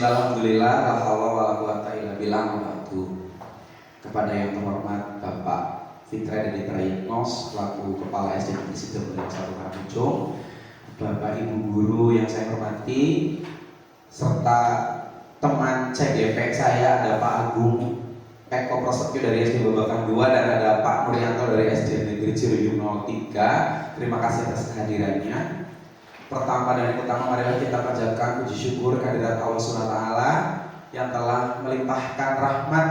Bismillahirrahmanirrahim. La haula wala quwata illa billah. Kepada yang terhormat Bapak Fitra Dedi Prayitno selaku Kepala SD Negeri Sidomulia 1 Karangujung, Bapak Ibu guru yang saya hormati, serta teman CDP saya ada Pak Agung Eko Prasetyo dari SD Babakan 2 dan ada Pak Nuryanto dari SD Negeri Ciruyung 03. Terima kasih atas kehadirannya. Pertama dan yang utama, marilah kita panjatkan puji syukur kehadirat Allah Subhanahu wa taala yang telah melimpahkan rahmat,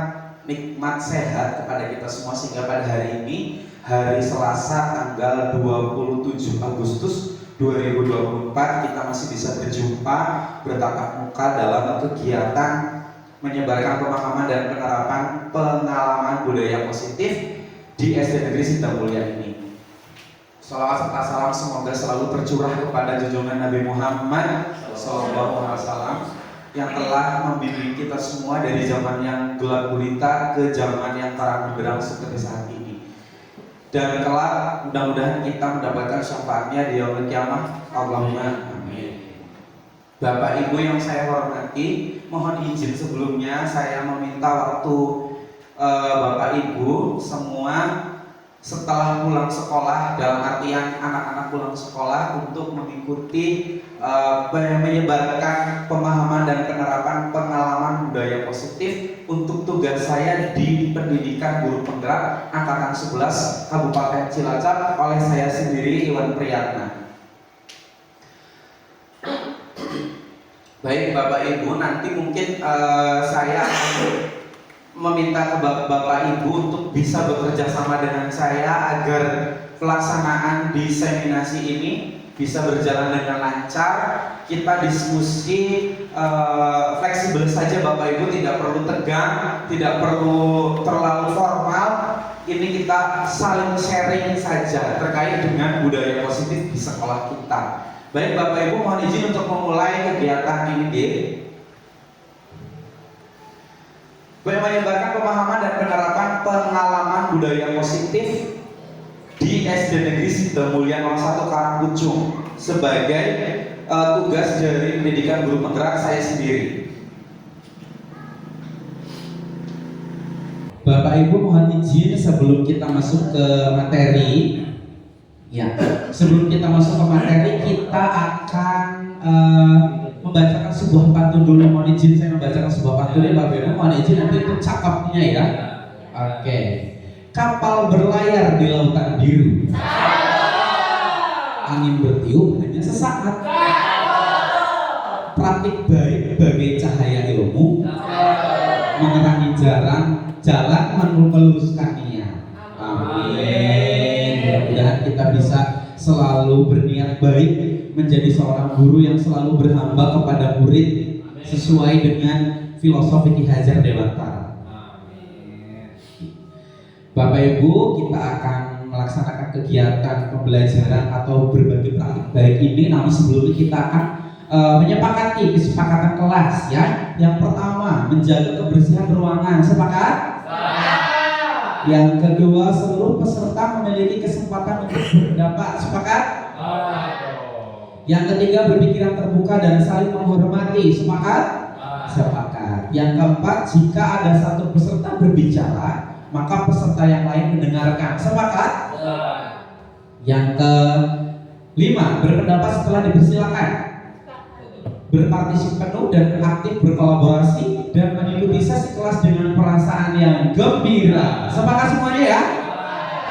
nikmat, sehat kepada kita semua sehingga pada hari ini, hari Selasa tanggal 27 Agustus 2024, kita masih bisa berjumpa bertatap muka dalam kegiatan menyebarkan pemahaman dan penerapan pengalaman budaya positif di SD Negeri Sidomulia ini. Salawat serta salam semoga selalu tercurah kepada junjungan Nabi Muhammad SAW yang telah membimbing kita semua dari zaman yang gelap gulita ke zaman yang terang benderang seperti saat ini. Dan kelak mudah-mudahan kita mendapatkan syafaatnya di yaumul kiamah. Allahumma amin. Bapak Ibu yang saya hormati, mohon izin sebelumnya saya meminta waktu Bapak Ibu semua setelah pulang sekolah, dalam artian anak-anak pulang sekolah, untuk mengikuti menyebarkan pemahaman dan penerapan pengalaman budaya positif untuk tugas saya di Pendidikan Guru Penggerak Angkatan 11 Kabupaten Cilacap oleh saya sendiri, Iwan Priyatna. Baik Bapak Ibu, nanti mungkin saya akan meminta ke Bapak Ibu untuk bisa bekerja sama dengan saya agar pelaksanaan diseminasi ini bisa berjalan dengan lancar. Kita diskusi fleksibel saja Bapak Ibu, tidak perlu tegang, tidak perlu terlalu formal. Ini kita saling sharing saja terkait dengan budaya positif di sekolah kita. Baik Bapak Ibu, mohon izin untuk memulai kegiatan ini. Menyebarkan pemahaman dan penerapan pengalaman budaya positif di SD Negeri Sidomulia 01 Karangujung sebagai tugas dari Pendidikan Guru Penggerak saya sendiri. Bapak Ibu mohon izin sebelum kita masuk ke materi, sebelum kita masuk ke materi kita akan membacakan sebuah pantun dulu. Mohon izin saya membacakan sebuah pantun ya Bapak Ibu. Mohon izin nanti itu cakapnya ya. Oke. Kapal berlayar di lautan biru, angin bertiup hanya sesaat, praktik baik bagai cahaya ilmu, menerangi jalan meluruskan niat. Amin. Mudah-mudahan kita bisa selalu berniat baik, menjadi seorang guru yang selalu berhamba kepada murid sesuai dengan filosofi Ki Hajar Dewantara. Bapak Ibu, kita akan melaksanakan kegiatan pembelajaran atau berbagi praktik baik ini. Namun sebelumnya kita akan menyepakati kesepakatan kelas ya. Yang pertama, menjaga kebersihan ruangan. Sepakat? Yang kedua, seluruh peserta memiliki kesempatan untuk berpendapat. Sepakat? Yang ketiga, berpikiran terbuka dan saling menghormati. Sepakat? Sepakat. Yang keempat, jika ada satu peserta berbicara, maka peserta yang lain mendengarkan. Sepakat? Yang kelima, berpendapat setelah dipersilakan, berpartisipasi penuh dan aktif berkolaborasi dan mengikuti sesi kelas dengan perasaan yang gembira. Sepakat semuanya ya?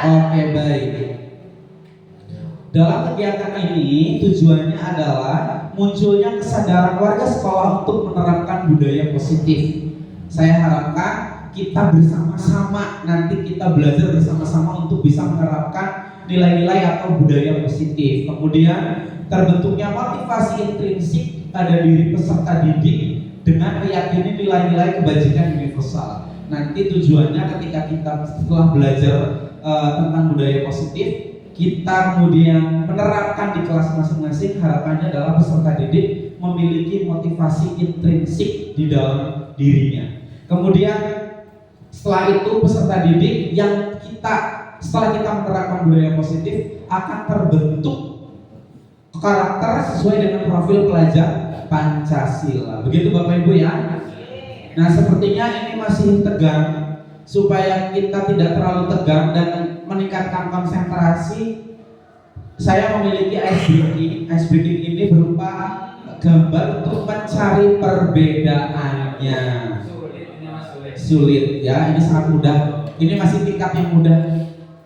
Oke, baik. Dalam kegiatan ini tujuannya adalah munculnya kesadaran warga sekolah untuk menerapkan budaya positif. Saya harapkan kita bersama-sama, nanti kita belajar bersama-sama untuk bisa menerapkan nilai-nilai atau budaya positif. Kemudian terbentuknya motivasi intrinsik pada diri peserta didik dengan meyakini nilai-nilai kebajikan universal. Nanti tujuannya ketika kita setelah belajar tentang budaya positif, kita kemudian menerapkan di kelas masing-masing, harapannya adalah peserta didik memiliki motivasi intrinsik di dalam dirinya. Kemudian setelah itu peserta didik yang setelah kita menerapkan budaya positif akan terbentuk karakter sesuai dengan profil pelajar Pancasila. Begitu Bapak Ibu ya. Nah, sepertinya ini masih tegang. Supaya kita tidak terlalu tegang dan meningkatkan konsentrasi, saya memiliki ice breaking. Ice breaking ini berupa gambar untuk mencari perbedaannya. Sulit ya, ini sangat mudah. Ini masih tingkat yang mudah.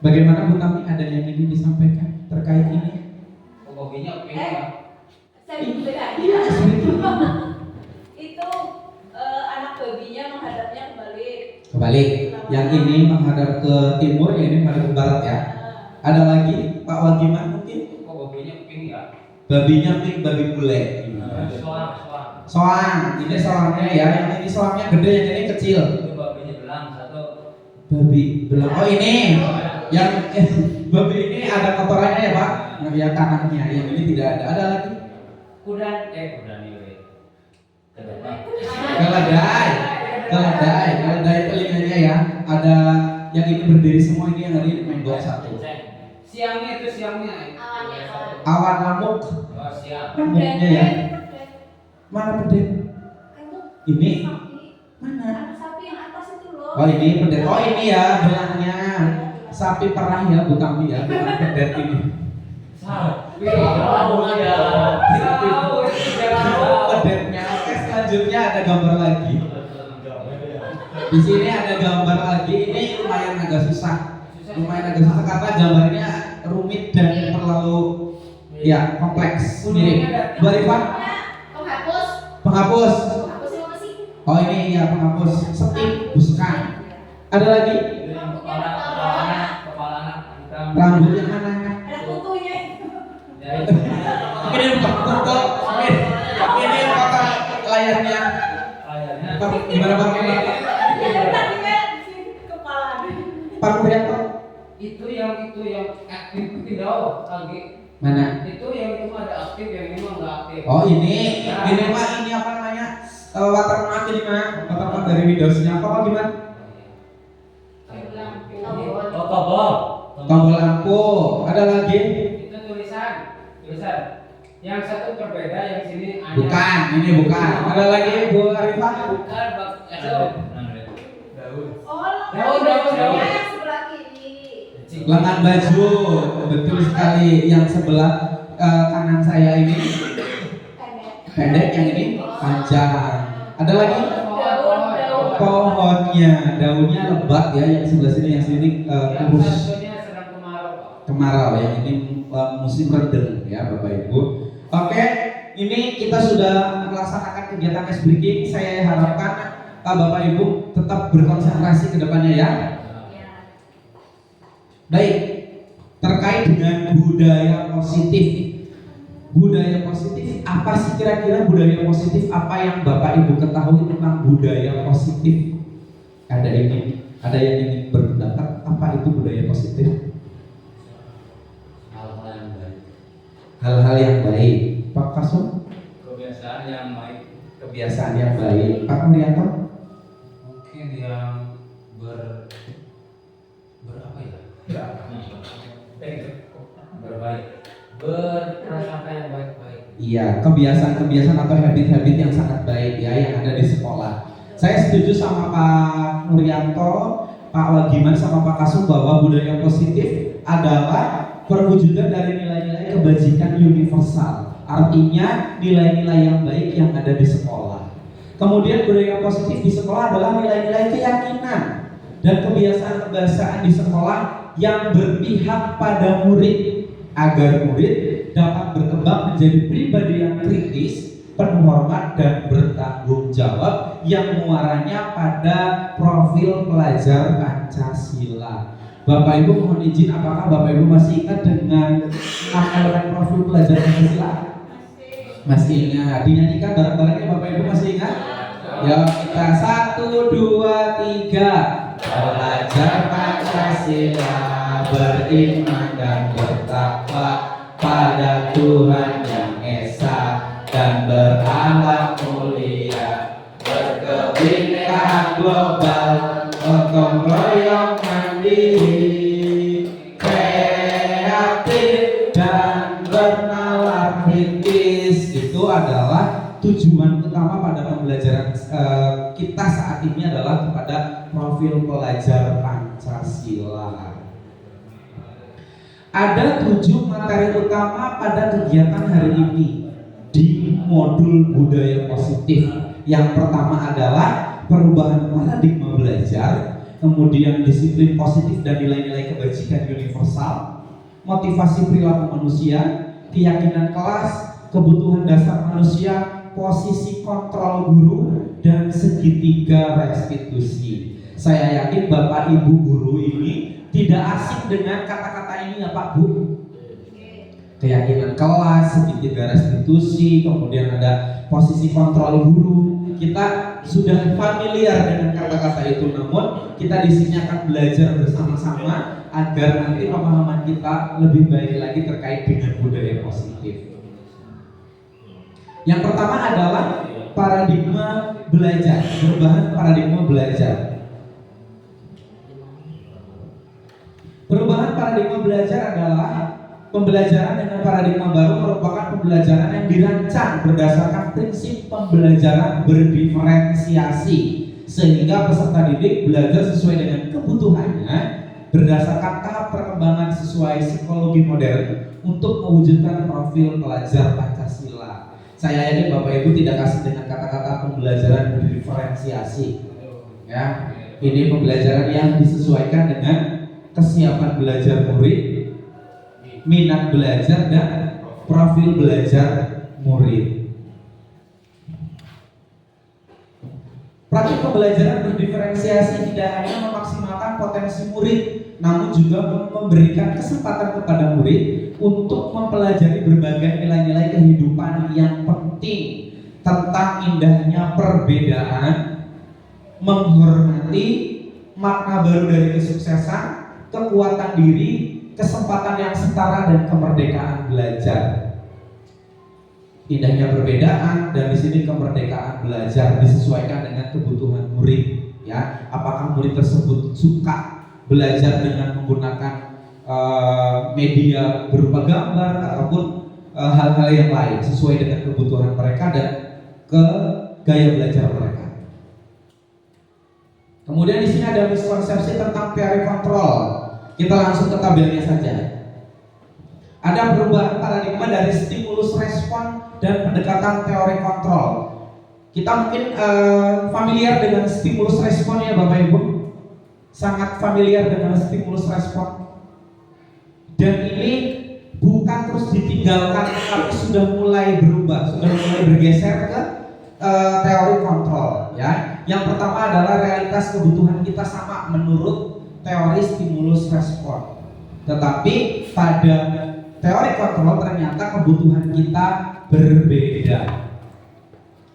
Bagaimana Bu Tami, ada yang ingin disampaikan terkait ini? Pokoknya Saya beda. Iya, Itu anak babinya menghadapnya kebalik. Yang ini menghadap ke timur, yang ini menghadap ke barat ya. Ada lagi Pak Wagiman mungkin? babinya pink ya. Babinya pink, babi bule. Soang. Ini soangnya ya. Yang ini soangnya gede, yang ini kecil. Itu babinya belang satu. Babi belang. Oh ini. Yang babi ini ada kotorannya ya Pak? Ya tanahnya. Yang ini tidak ada. Ada lagi? Kuda nih. Keledai telinganya ya. Ada yang ini berdiri semua, ini yang ini menggok satu. Siangnya. Awan lamuk. Oh, siang. Lamuknya ya. Mana pedet? Ini mana? Sapi yang atas itu loh. Oh ini pedet. Oh ini ya belangnya. Sapi perah ya Bu Tami ya, bukan pedet ini. Pedetnya. Oke, selanjutnya ada gambar lagi. Di sini ada gambar lagi. Ini lumayan agak susah karena gambarnya rumit dan terlalu ya kompleks. Mirip. Bu Arifah? Penghapus. Oh ini ya penghapus. Setip, busukan. Ada lagi? Kepala anak. Rambutnya anak. Ada kutunya. Ini bukan foto. Ini foto layarnya. Gimana Bang? Kepala. Pak Murianto. Itu yang aktif tidak lagi. Mana? Itu yang itu ada aktif, yang ini mah nggak aktif. Oh ini mah ini apa namanya? Watermark ini mah, watermark dari Windowsnya apa gimana? Tombol lampu. Ada lagi? Itu tulisan. Yang satu berbeda, yang sini hanya. Bukan, ini bukan. Ada lagi Bu Arifah? Bukan, Daun. Yang sebelah kiri. Lengan baju, betul sekali. Yang sebelah kanan saya ini pendek, yang ini panjang. Ada lagi? Daun. Pohonnya, daunnya lebat ya. Yang sebelah sini, yang sini Yang kurus. satunya sedang kemarau. Kemarau, yang ini musim rendeng ya Bapak Ibu. Oke, ini kita sudah melaksanakan kegiatan ice breaking. Saya harapkan Bapak Ibu tetap berkonsentrasi ke depannya ya. Baik, terkait dengan budaya positif. Budaya positif, apa sih kira-kira budaya positif? Apa yang Bapak Ibu ketahui tentang budaya positif? Ada yang ingin berpendapat apa itu budaya positif? Hal-hal yang baik. Pak Kasum? Kebiasaan yang baik. Kebiasaan yang baik. Pak Murianto? Mungkin yang berapa ya? Berbaik. Berprasangka yang baik-baik. Iya, kebiasaan-kebiasaan atau habit-habit yang sangat baik ya yang ada di sekolah. Saya setuju sama Pak Nuryanto, Pak Wagiman sama Pak Kasum bahwa budaya positif adalah perwujudan dari nilai-nilai kebajikan universal. Artinya nilai-nilai yang baik yang ada di sekolah. Kemudian budaya positif di sekolah adalah nilai-nilai keyakinan dan kebiasaan-kebiasaan di sekolah yang berpihak pada murid agar murid dapat berkembang menjadi pribadi yang kritis, penuh hormat dan bertanggung jawab yang muaranya pada profil pelajar Pancasila. Bapak Ibu mohon izin, apakah Bapak Ibu masih ingat dengan elemen profil pelajar Pancasila? Masih ingat. Dinyanyikan bareng-barengnya Bapak Ibu masih ingat? Ya kita 1, 2, 3. Pelajar Pancasila beriman dan bertakwa pada Tuhan yang Esa dan berakhlak mulia, berkebinekaan global, gotong royong mandiri, kreatif dan bernalar adalah tujuan utama pada pembelajaran kita saat ini adalah kepada profil pelajar Pancasila. Ada 7 materi utama pada kegiatan hari ini di modul budaya positif. Yang pertama adalah perubahan paradigma belajar, kemudian disiplin positif dan nilai-nilai kebajikan universal, motivasi perilaku manusia, keyakinan kelas, kebutuhan dasar manusia, posisi kontrol guru, dan segitiga restitusi. Saya yakin Bapak Ibu guru ini tidak asing dengan kata-kata ini ya Pak Bu. Keyakinan kelas, segitiga restitusi, kemudian ada posisi kontrol guru. Kita sudah familiar dengan kata-kata itu, namun kita di sini akan belajar bersama-sama agar nanti pemahaman kita lebih baik lagi terkait dengan budaya positif. Yang pertama adalah paradigma belajar, perubahan paradigma belajar. Perubahan paradigma belajar adalah pembelajaran dengan paradigma baru merupakan pembelajaran yang dirancang berdasarkan prinsip pembelajaran berdiferensiasi, sehingga peserta didik belajar sesuai dengan kebutuhannya berdasarkan tahap perkembangan sesuai psikologi modern untuk mewujudkan profil pelajar Pancasila. Saya yakin Bapak Ibu tidak asing dengan kata-kata pembelajaran berdiferensiasi. Ya, ini pembelajaran yang disesuaikan dengan kesiapan belajar murid, minat belajar, dan profil belajar murid. Praktik pembelajaran berdiferensiasi tidak hanya memaksimalkan potensi murid, namun juga memberikan kesempatan kepada murid untuk mempelajari berbagai nilai-nilai kehidupan yang penting tentang indahnya perbedaan, menghormati, makna baru dari kesuksesan, kekuatan diri, kesempatan yang setara, dan kemerdekaan belajar. Indahnya perbedaan dan di sini kemerdekaan belajar disesuaikan dengan kebutuhan murid. Ya, apakah murid tersebut suka belajar dengan menggunakan media berupa gambar ataupun hal-hal yang lain sesuai dengan kebutuhan mereka dan ke gaya belajar mereka. Kemudian di sini ada miskonsepsi tentang teori kontrol. Kita langsung ke tabelnya saja. Ada perubahan paradigma dari stimulus respon dan pendekatan teori kontrol. Kita mungkin familiar dengan stimulus respon ya Bapak Ibu. Sangat familiar dengan stimulus respon. Dan ini bukan terus ditinggalkan, tapi sudah mulai berubah, sudah mulai bergeser ke teori kontrol. Ya, yang pertama adalah realitas kebutuhan kita sama menurut teori stimulus respon. Tetapi pada teori kontrol ternyata kebutuhan kita berbeda.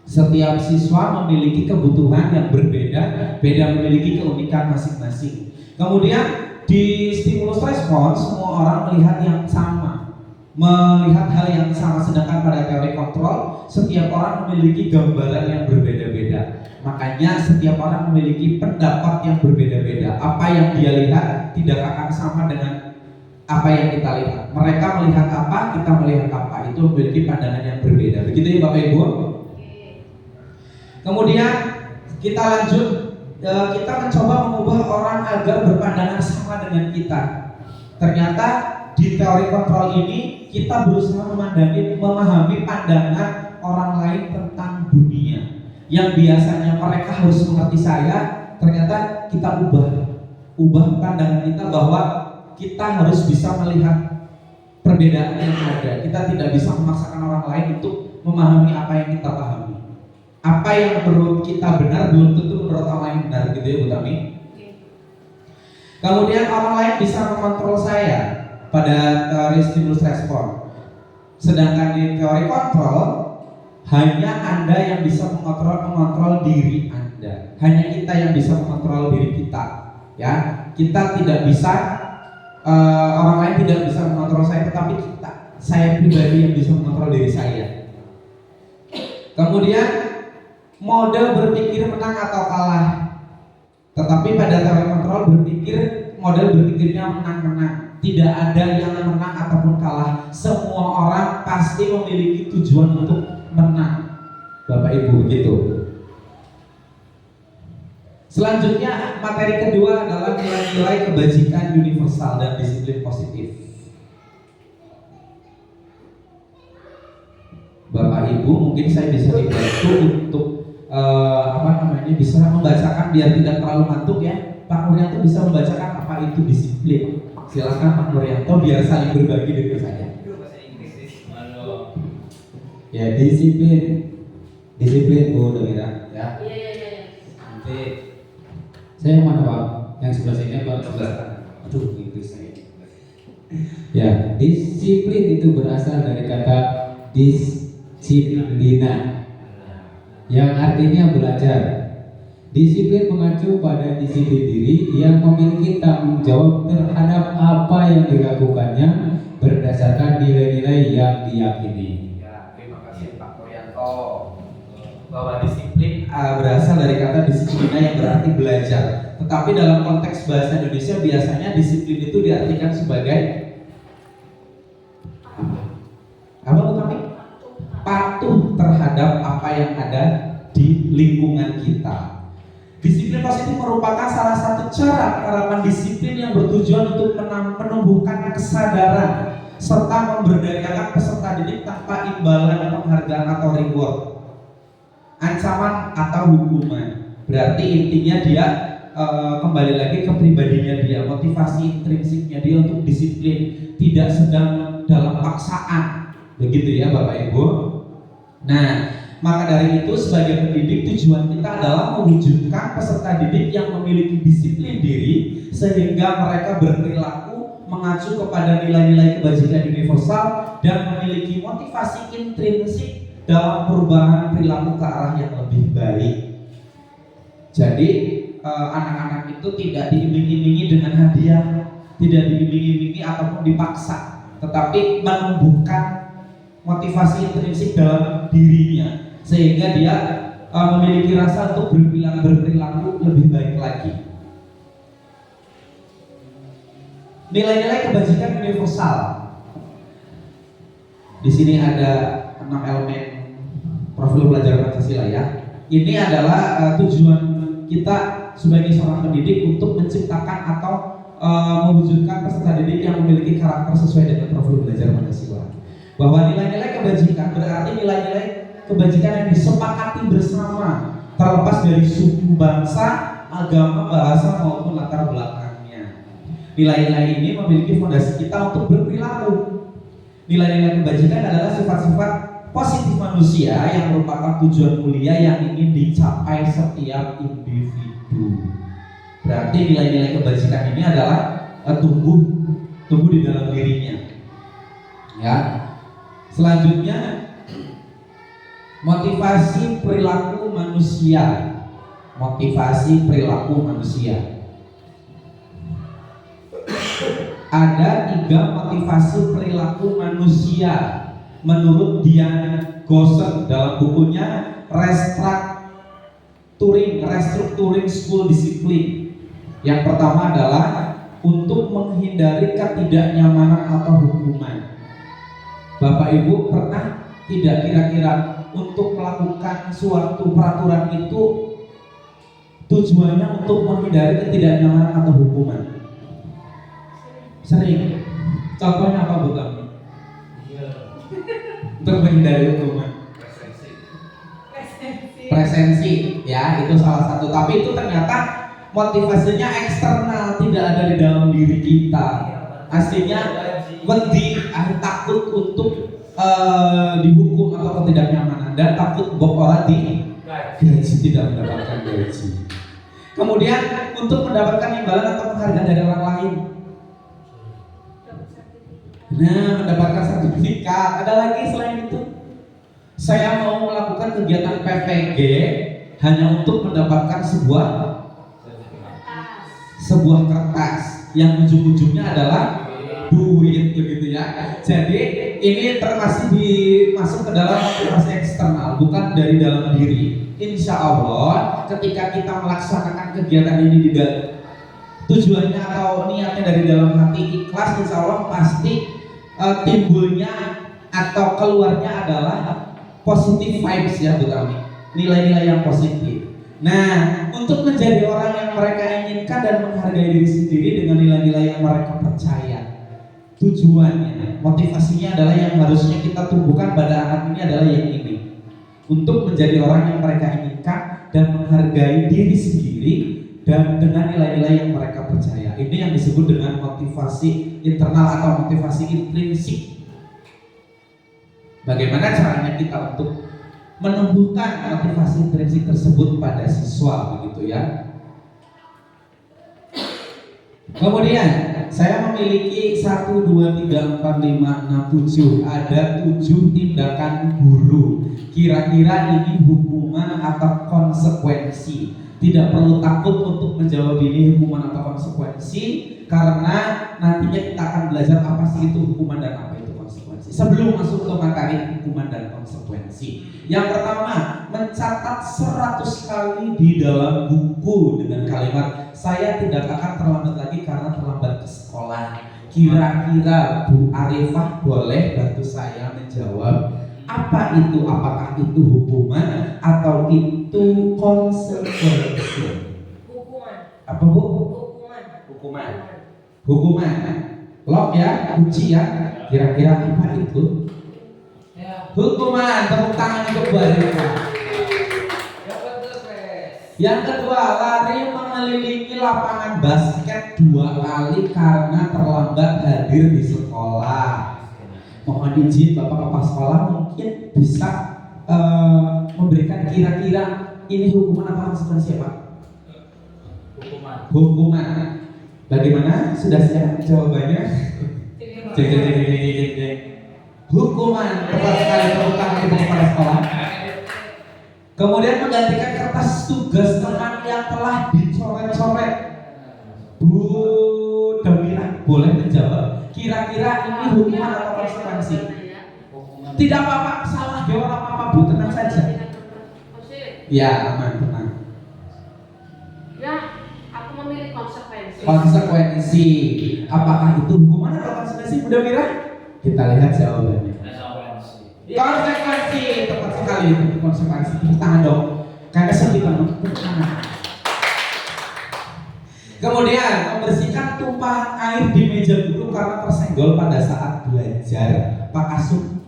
Setiap siswa memiliki kebutuhan yang berbeda, memiliki keunikan masing-masing. Kemudian di stimulus respon semua orang melihat yang sama, melihat hal yang sama, sedangkan pada teori kontrol setiap orang memiliki gambaran yang berbeda-beda. Makanya setiap orang memiliki pendapat yang berbeda-beda. Apa yang dia lihat tidak akan sama dengan apa yang kita lihat. Mereka melihat apa, kita melihat apa. Itu memiliki pandangan yang berbeda. Begitu ya Bapak Ibu. Kemudian kita lanjut, kita mencoba mengubah orang agar berpandangan sama dengan kita. Ternyata di teori kontrol ini kita berusaha memahami pandangan orang lain tentang dunia. Yang biasanya mereka harus mengerti saya, ternyata kita ubah pandangan kita bahwa kita harus bisa melihat perbedaan yang ada. Kita tidak bisa memaksakan orang lain untuk memahami apa yang kita pahami. Apa yang menurut kita benar belum tentu menurut orang lain benar, gitu ya Bu Tami. Kemudian orang lain bisa mengontrol saya pada teori stimulus respon. Sedangkan di teori kontrol hanya Anda yang bisa mengontrol diri Anda. Hanya kita yang bisa mengontrol diri kita. Ya, kita tidak bisa, orang lain tidak bisa mengontrol saya, tetapi saya pribadi yang bisa mengontrol diri saya. Kemudian mode berpikir menang atau kalah. Tetapi pada teori kontrol model berpikirnya menang-menang. Tidak ada yang menang ataupun kalah. Semua orang pasti memiliki tujuan untuk menang. Bapak Ibu begitu. Selanjutnya materi kedua adalah nilai-nilai kebajikan universal dan disiplin positif. Bapak Ibu mungkin saya bisa dibantu untuk bisa membacakan biar tidak terlalu ngantuk ya. Pak Nuryanto bisa membacakan apa itu disiplin. Silakan Pak Nuryanto biar saling berbagi dengan saya. Ya, disiplin Bu Domira ya. Iya. Nanti saya yang mana Pak? Yang sebelah sini apa sebelah? Aduh, Inggris saya. Ya, disiplin itu berasal dari kata disiplina yang artinya belajar. Disiplin mengacu pada disiplin diri yang memiliki tanggung jawab terhadap apa yang dilakukannya berdasarkan nilai-nilai yang diyakini. Ya, terima kasih Pak Nuryanto. Bahwa disiplin berasal dari kata disiplina yang berarti belajar. Tetapi dalam konteks bahasa Indonesia biasanya disiplin itu diartikan sebagai apa Bu kami? Patuh terhadap apa yang ada di lingkungan kita. Disiplin positif merupakan salah satu cara penerapan disiplin yang bertujuan untuk menumbuhkan kesadaran serta memberdayakan peserta didik tanpa imbalan penghargaan atau reward, ancaman atau hukuman. Berarti intinya dia kembali lagi ke pribadinya dia, motivasi intrinsiknya dia untuk disiplin, tidak sedang dalam paksaan. Begitu ya Bapak Ibu. Nah, maka dari itu sebagai pendidik tujuan kita adalah mewujudkan peserta didik yang memiliki disiplin diri sehingga mereka berperilaku mengacu kepada nilai-nilai kebajikan universal dan memiliki motivasi intrinsik dalam perubahan perilaku ke arah yang lebih baik. Jadi anak-anak itu tidak diiming-imingi dengan hadiah, tidak diiming-imingi ataupun dipaksa, tetapi menumbuhkan motivasi intrinsik dalam dirinya sehingga dia memiliki rasa untuk berperilaku lebih baik lagi. Nilai-nilai kebajikan universal. Di sini ada 6 elemen profil pelajar Pancasila ya. Ini adalah tujuan kita sebagai seorang pendidik untuk menciptakan atau mewujudkan peserta didik yang memiliki karakter sesuai dengan profil belajar Pancasila. Bahwa nilai-nilai kebajikan berarti nilai-nilai kebajikan yang disepakati bersama, terlepas dari suku, bangsa, agama, bahasa maupun latar belakangnya. Nilai-nilai ini memiliki fondasi kita untuk berperilaku. Nilai-nilai kebajikan adalah sifat-sifat positif manusia yang merupakan tujuan mulia yang ingin dicapai setiap individu. Berarti nilai-nilai kebajikan ini adalah tumbuh di dalam dirinya. Ya. Selanjutnya motivasi perilaku manusia. Motivasi perilaku manusia. Ada 3 motivasi perilaku manusia menurut Dian Gosen dalam bukunya Restructuring School Discipline. Yang pertama adalah untuk menghindari ketidaknyamanan atau hukuman. Bapak Ibu pernah tidak kira-kira untuk melakukan suatu peraturan itu tujuannya untuk menghindari ketidaknyamanan atau hukuman? Sering. Contohnya apa Bu kami? Untuk menghindari hukuman. Presensi, ya itu salah satu. Tapi itu ternyata motivasinya eksternal, tidak ada di dalam diri kita. Aslinya wedi, takut untuk dihukum atau ketidaknyamanan dan takut bokora di gaji, tidak mendapatkan gaji. Kemudian untuk mendapatkan imbalan atau penghargaan dari orang lain. Nah, mendapatkan sertifikat. Ada lagi selain itu? Saya mau melakukan kegiatan PPG hanya untuk mendapatkan sebuah kertas yang ujung-ujungnya adalah duit, begitu ya. Jadi ini masuk ke dalam motivasi eksternal, bukan dari dalam diri. Insya Allah ketika kita melaksanakan kegiatan ini tujuannya atau niatnya dari dalam hati ikhlas, insya Allah pasti timbulnya atau keluarnya adalah positive vibes ya Bu Tami, nilai-nilai yang positif. Nah, untuk menjadi orang yang mereka inginkan dan menghargai diri sendiri dengan nilai-nilai yang mereka percaya, tujuannya, motivasinya adalah yang harusnya kita tumbuhkan pada anak ini adalah yang ini, untuk menjadi orang yang mereka inginkan dan menghargai diri sendiri dan dengan nilai-nilai yang mereka percaya. Ini yang disebut dengan motivasi internal atau motivasi intrinsik. Bagaimana caranya kita untuk menumbuhkan motivasi intrinsik tersebut pada siswa, begitu ya. Kemudian saya memiliki 1, 2, 3, 4, 5, 6, 7. Ada 7 tindakan guru. Kira-kira ini hukuman atau konsekuensi. Tidak perlu takut untuk menjawab ini hukuman atau konsekuensi, karena nantinya kita akan belajar apa sih itu hukuman dan apa itu konsekuensi. Sebelum masuk ke materi hukuman dan konsekuensi, yang pertama, mencatat 100 kali di dalam buku dengan kalimat saya tidak akan terlambat lagi karena terlambat ke sekolah. Kira-kira Bu Arifah boleh bantu saya menjawab apa itu, apakah itu hukuman atau itu konsekuensi? Hukuman. Apa Bu? Hukuman. Hukuman. Hukuman. Lock ya, kunci ya. Kira-kira apa itu? Ya. Hukuman. Tepuk tangan untuk Bu Arifah. Yang kedua, lari mengelilingi lapangan basket 2 kali karena terlambat hadir di sekolah. Mohon izin Bapak Kepala Sekolah mungkin bisa memberikan kira-kira ini hukuman apa konsekuensi Pak? Hukuman. Hukuman. Bagaimana? Sudah siap jawabannya? Cek. Hukuman. Tepat sekali, tepuk tangan untuk kepala sekolah. Kemudian menggantikan kertas tugas teman yang telah dicoret-coret. Bu Damira boleh menjawab. Kira-kira ini hukuman atau konsekuensi? Tidak apa-apa, salah jawab apa-apa Bu, tenang saja. Ya, aman, tenang. Ya, aku memilih konsekuensi. Konsekuensi. Apakah itu hukuman atau konsekuensi Bu Damira? Kita lihat jawabannya. Konsekuensi, tepat sekali itu konsekuensi. Tepuk tangan dong. Karena sedih banget, tepuk tangan. Kemudian membersihkan tumpahan air di meja guru karena tersenggol pada saat belajar. Pak Kasum,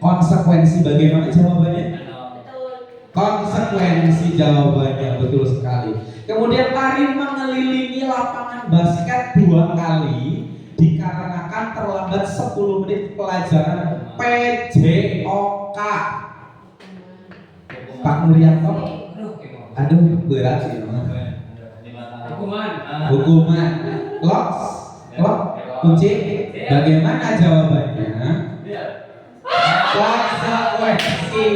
konsekuensi bagaimana jawabannya? Betul. Konsekuensi jawabannya, betul sekali. Kemudian lari mengelilingi lapangan basket 2 kali dikarenakan terlambat 10 menit pelajaran PJOK. Pak Nuryanto, aduh berat sih Hukuman. hukuman. Lock, kunci. Bagaimana jawabannya? Konsekuensi.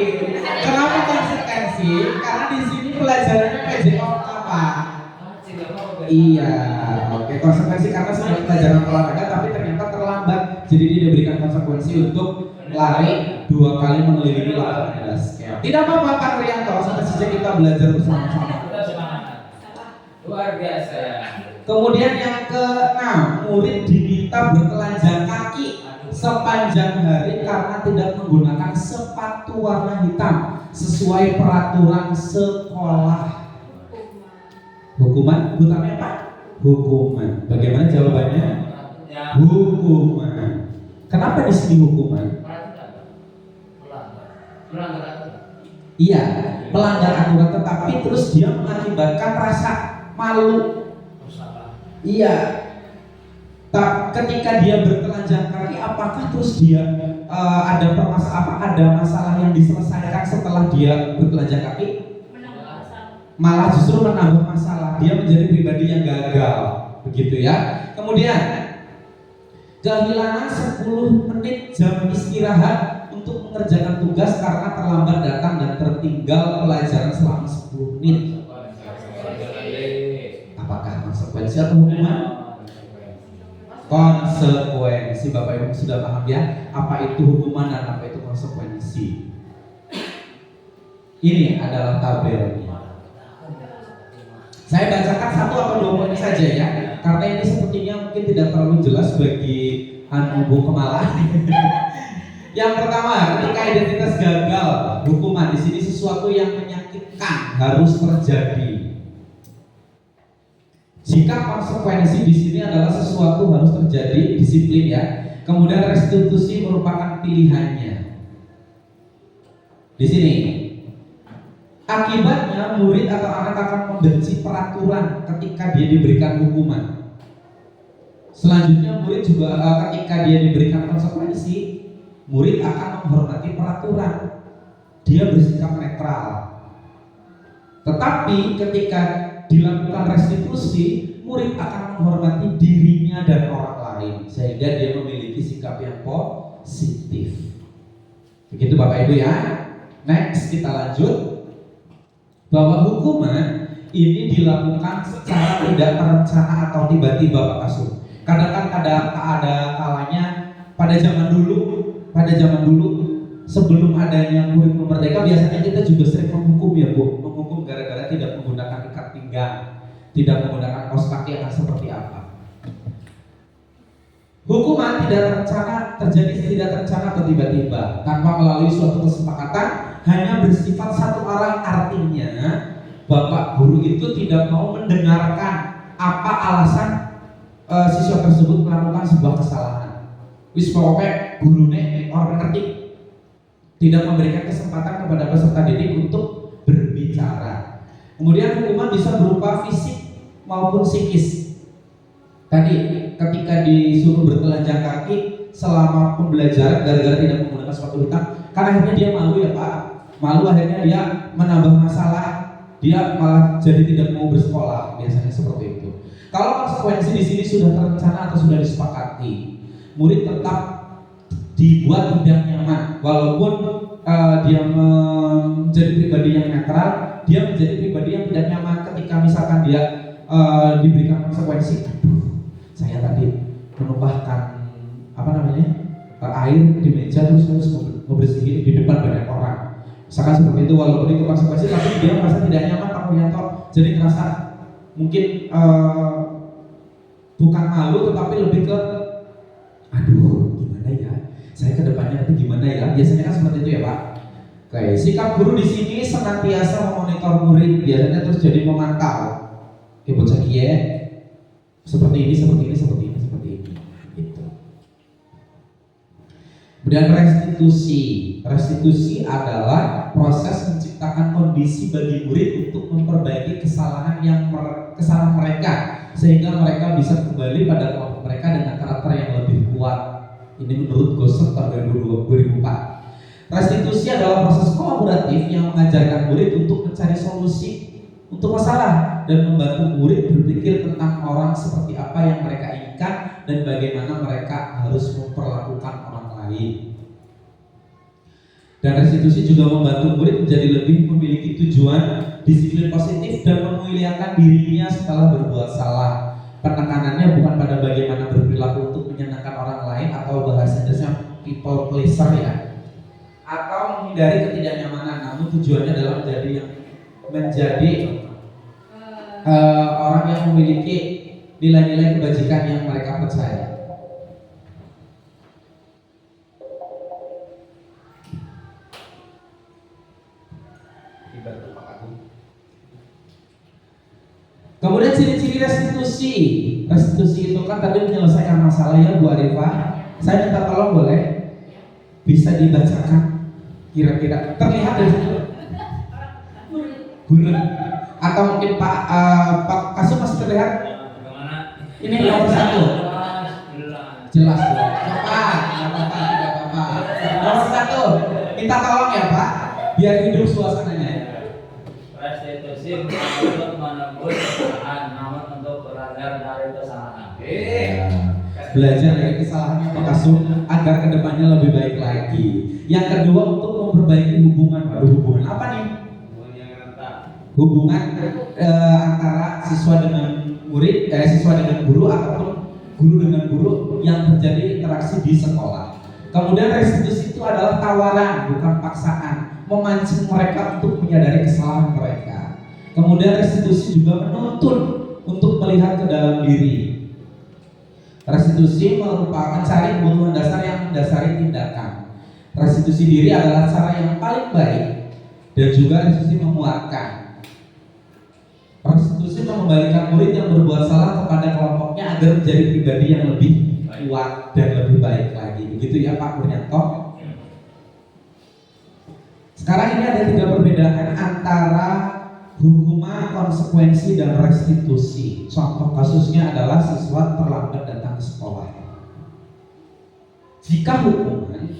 Kenapa konsekuensi? Karena di sini pelajarannya PJOK Pak. Iya, oke, konsekuensi karena sebuah pelajaran olahraga tapi ternyata terlambat. Jadi dia diberikan konsekuensi untuk lari 2 kali mengelilingi lapangan basket. Tidak apa-apa Pak Rianto, sampai saja kita belajar bersama-sama. Luar biasa. Kemudian yang ke-6, murid diminta bertelanjang kaki sepanjang hari karena tidak menggunakan sepatu warna hitam sesuai peraturan sekolah. Hukuman, hukumannya apa? Hukuman. Bagaimana jawabannya? Hukuman. Kenapa di sini hukuman? Iya, melanggar aturan, tetapi terus dia mengakibatkan rasa malu. Iya. Ketika dia bertelanjang kaki, apakah terus dia ada masalah yang diselesaikan setelah dia bertelanjang kaki? Malah justru menambah masalah. Dia menjadi pribadi yang gagal, begitu ya. Kemudian kehilangan 10 menit jam istirahat untuk mengerjakan tugas karena terlambat datang dan tertinggal pelajaran selama 10 menit. Apakah konsekuensi atau hukuman? Konsekuensi. Bapak Ibu sudah paham ya apa itu hukuman dan apa itu konsekuensi. Ini adalah tabelnya. Saya bacakan 1 atau 2 poin saja ya, karena ini sepertinya mungkin tidak terlalu jelas bagi Bu Kemala. Yang pertama, ketika identitas gagal, hukuman di sini sesuatu yang menyakitkan harus terjadi. Jika konsekuensi di sini adalah sesuatu harus terjadi, disiplin ya. Kemudian restitusi merupakan pilihannya. Di sini, akibatnya murid atau anak akan membenci peraturan ketika dia diberikan hukuman. Selanjutnya murid juga ketika dia diberikan konsekuensi, murid akan menghormati peraturan. Dia bersikap netral. Tetapi ketika dilakukan restitusi, murid akan menghormati dirinya dan orang lain sehingga dia memiliki sikap yang positif. Begitu Bapak Ibu ya. Next kita lanjut. Bahwa hukuman ini dilakukan secara tidak terencana atau tiba-tiba Pak Kasum. Kadang-kadang ada kalanya pada zaman dulu sebelum adanya kurikulum merdeka biasanya kita juga sering menghukum ya Bu, menghukum gara-gara tidak menggunakan ikat pinggang, tidak menggunakan kaos kaki akan seperti apa. Hukuman tidak terencana terjadi tidak terencana atau tiba-tiba tanpa melalui suatu kesepakatan, hanya bersifat satu arah. Artinya Bapak guru itu tidak mau mendengarkan apa alasan siswa tersebut melakukan sebuah kesalahan. Wis pokoknya gurune orang ngerti, tidak memberikan kesempatan kepada peserta didik untuk berbicara. Kemudian hukuman bisa berupa fisik maupun psikis. Tadi ketika disuruh bertelanjang kaki selama pembelajaran gara-gara tidak menggunakan sepatu hitam, karena akhirnya dia malu ya Pak, malu akhirnya dia menambah masalah, dia malah jadi tidak mau bersekolah, biasanya seperti itu. Kalau konsekuensi di sini sudah terencana atau sudah disepakati, murid tetap dibuat tidak nyaman, walaupun dia menjadi pribadi yang netral, dia menjadi pribadi yang tidak nyaman ketika misalkan dia diberikan konsekuensi. Saya tadi menumpahkan air di meja terus harus membersihin di depan banyak orang. Misalkan seperti itu, walaupun itu konsekuensi, tapi dia merasa tidak nyaman Pak Wianto, jadi merasa mungkin bukan malu tetapi lebih ke aduh gimana ya, saya ke depannya nanti gimana ya, biasanya kan seperti itu ya Pak. Oke, sikap guru di sini senantiasa memonitor murid, biasanya terus jadi memantau. Oke, bocah kia seperti ini gitu. Kemudian restitusi adalah proses menciptakan kondisi bagi murid untuk memperbaiki kesalahan mereka sehingga mereka bisa kembali pada kelompok mereka dengan karakter yang lebih kuat. Ini menurut Gosek tahun 2004. Restitusi adalah proses kolaboratif yang mengajarkan murid untuk mencari solusi untuk masalah dan membantu murid berpikir tentang orang seperti apa yang mereka inginkan dan bagaimana mereka harus memperlakukan orang lain. Dan restitusi juga membantu murid menjadi lebih memiliki tujuan, disiplin positif dan memuliakan dirinya setelah berbuat salah. Penekanannya bukan pada bagaimana berperilaku untuk menyenangkan orang lain atau bahasa Inggrisnya people pleaser ya, atau menghindari ketidaknyamanan, namun tujuannya adalah menjadi orang yang memiliki nilai-nilai kebajikan yang mereka percaya. Kemudian ciri-ciri restitusi. Restitusi itu kan tadi menyelesaikan masalah ya Bu Arifah. Saya minta tolong boleh bisa dibacakan kira-kira terlihat dari situ. Bulan. Atau mungkin Pak Kasum masih terlihat? Ini nomor 1. Jelas Bu. Cepat, tidak apa-apa. Nomor 1. Minta tolong ya Pak, biar hidup suasananya. Restitusi untuk menembus kesalahan, namun untuk belajar dari kesalahan. Belajar dari kesalahannya Pak Kasum agar kedepannya lebih baik lagi. Yang kedua untuk memperbaiki hubungan. Hubungan apa nih? Hubungan antara siswa dengan murid, siswa dengan guru ataupun guru dengan guru yang terjadi interaksi di sekolah. Kemudian restitusi itu adalah tawaran, bukan paksaan, memancing mereka untuk menyadari kesalahan mereka. Kemudian restitusi juga menuntun untuk melihat ke dalam diri. Restitusi merupakan mencari kebutuhan dasar yang mendasari tindakan. Restitusi diri adalah cara yang paling baik dan juga restitusi memuatkan. Restitusi mengembalikan murid yang berbuat salah kepada kelompoknya agar menjadi pribadi yang lebih kuat dan lebih baik lagi. Begitu ya Pak Puryanto. Sekarang ini ada 3 perbedaan antara hukuman, konsekuensi, dan restitusi. Contoh kasusnya adalah siswa terlambat datang ke sekolah. Jika hukuman,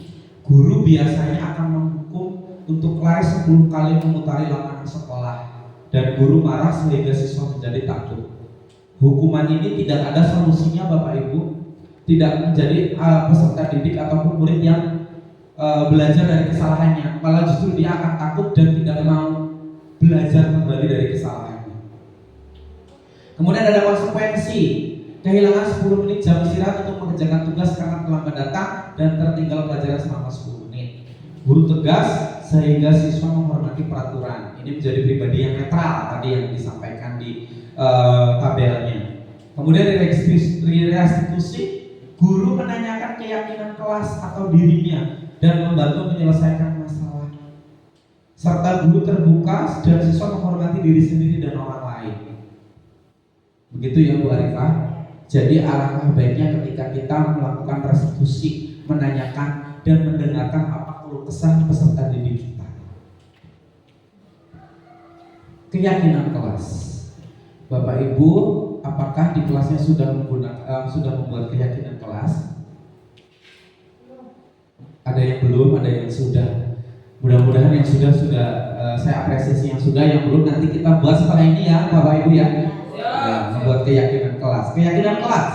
guru biasanya akan menghukum untuk lari 10 kali memutari lapangan sekolah dan guru marah sehingga siswa menjadi takut. Hukuman ini tidak ada solusinya Bapak Ibu, tidak menjadi peserta didik ataupun murid yang belajar dari kesalahannya, malah justru dia akan takut dan tidak mau belajar kembali dari kesalahannya. Kemudian ada konsekuensi, kehilangan 10 menit jam istirahat untuk mengerjakan tugas karena terlambat datang dan tertinggal pelajaran selama 10 menit. Guru tegas sehingga siswa menghormati peraturan. Ini menjadi pribadi yang netral tadi yang disampaikan di tabelnya. Kemudian di restitusi, guru menanyakan keyakinan kelas atau dirinya dan membantu menyelesaikan masalah. Serta guru terbuka dan siswa menghormati diri sendiri dan orang lain. Begitu ya Bu Arifah. Jadi alangkah baiknya ketika kita melakukan restitusi, menanyakan dan mendengarkan apa keluh kesah peserta didik kita. Keyakinan kelas. Bapak Ibu, apakah di kelasnya sudah membuat keyakinan kelas? Ada yang belum, ada yang sudah. Mudah-mudahan yang sudah saya apresiasi yang sudah, yang belum nanti kita buat setelah ini ya Bapak Ibu ya. Membuat keyakinan kelas. Keyakinan kelas.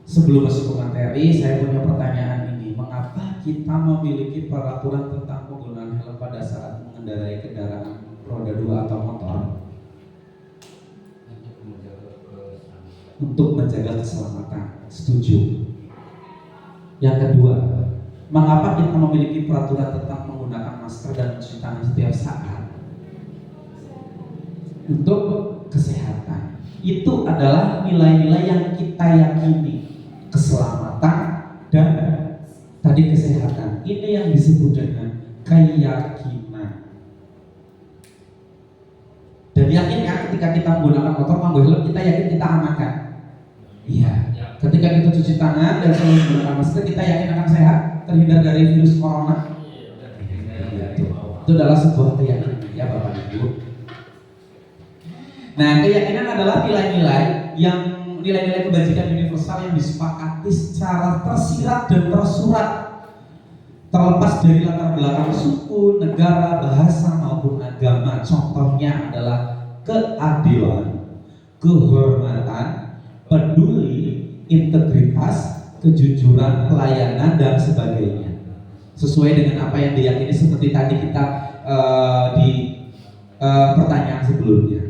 Sebelum masuk ke materi, saya punya pertanyaan ini. Mengapa kita memiliki peraturan tentang penggunaan helm pada saat mengendarai kendaraan roda 2 atau motor? Untuk menjaga keselamatan. Setuju. Yang kedua, mengapa kita memiliki peraturan tentang menggunakan masker dan mencuci tangan setiap saat? Untuk kesehatan. Itu adalah nilai-nilai yang kita yakini. Keselamatan dan tadi kesehatan. Ini yang disebut dengan keyakinan. Dan yakin kan ketika kita menggunakan motor pakai helm, kita yakin kita aman kan? Iya. Ketika kita cuci tangan dan selalu menggunakan masker, kita yakin akan sehat, terhindar dari virus corona. Itu adalah sebuah keyakinan ya Bapak Ibu. Nah, keyakinan adalah nilai-nilai kebajikan universal yang disepakati secara tersirat dan tersurat, terlepas dari latar belakang suku, negara, bahasa maupun agama. Contohnya adalah keadilan, kehormatan, peduli, integritas, kejujuran, pelayanan, dan sebagainya. Sesuai dengan apa yang diyakini seperti tadi kita di pertanyaan sebelumnya.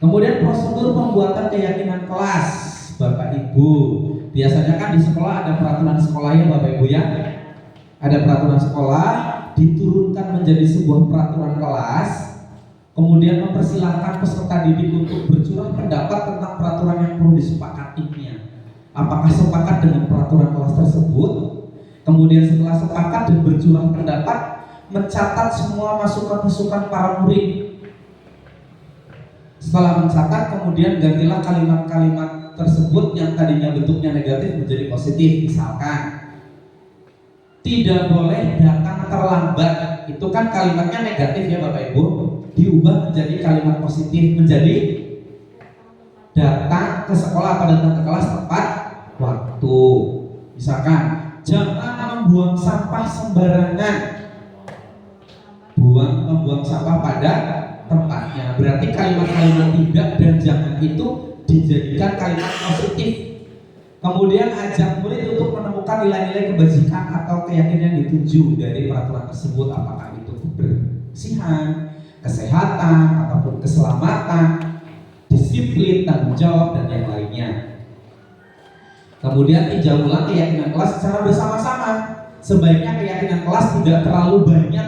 Kemudian prosedur pembuatan keyakinan kelas, Bapak Ibu. Biasanya kan di sekolah ada peraturan sekolah ya Bapak Ibu ya. Ada peraturan sekolah, diturunkan menjadi sebuah peraturan kelas. Kemudian mempersilahkan peserta didik untuk bercurah pendapat tentang peraturan yang perlu disepakatinya. Apakah sepakat dengan peraturan kelas tersebut? Kemudian setelah sepakat dan bercurah pendapat, mencatat semua masukan-masukan para murid. Setelah mencatat, kemudian gantilah kalimat-kalimat tersebut yang tadinya bentuknya negatif menjadi positif. Misalkan, tidak boleh datang terlambat. Itu kan kalimatnya negatif ya Bapak Ibu. Diubah menjadi kalimat positif, menjadi datang ke sekolah atau datang ke kelas tepat waktu. Misalkan, jangan membuang sampah sembarangan. Membuang sampah pada tempatnya. Berarti kalimat-kalimat tidak dan jangan itu dijadikan kalimat positif. Kemudian ajak murid untuk menemukan nilai-nilai kebajikan atau keyakinan yang dituju dari peraturan tersebut, apakah itu kebersihan, kesehatan, ataupun keselamatan, disiplin, tanggung jawab, dan yang lainnya. Kemudian tinjau ulang keyakinan kelas secara bersama-sama. Sebaiknya keyakinan kelas tidak terlalu banyak,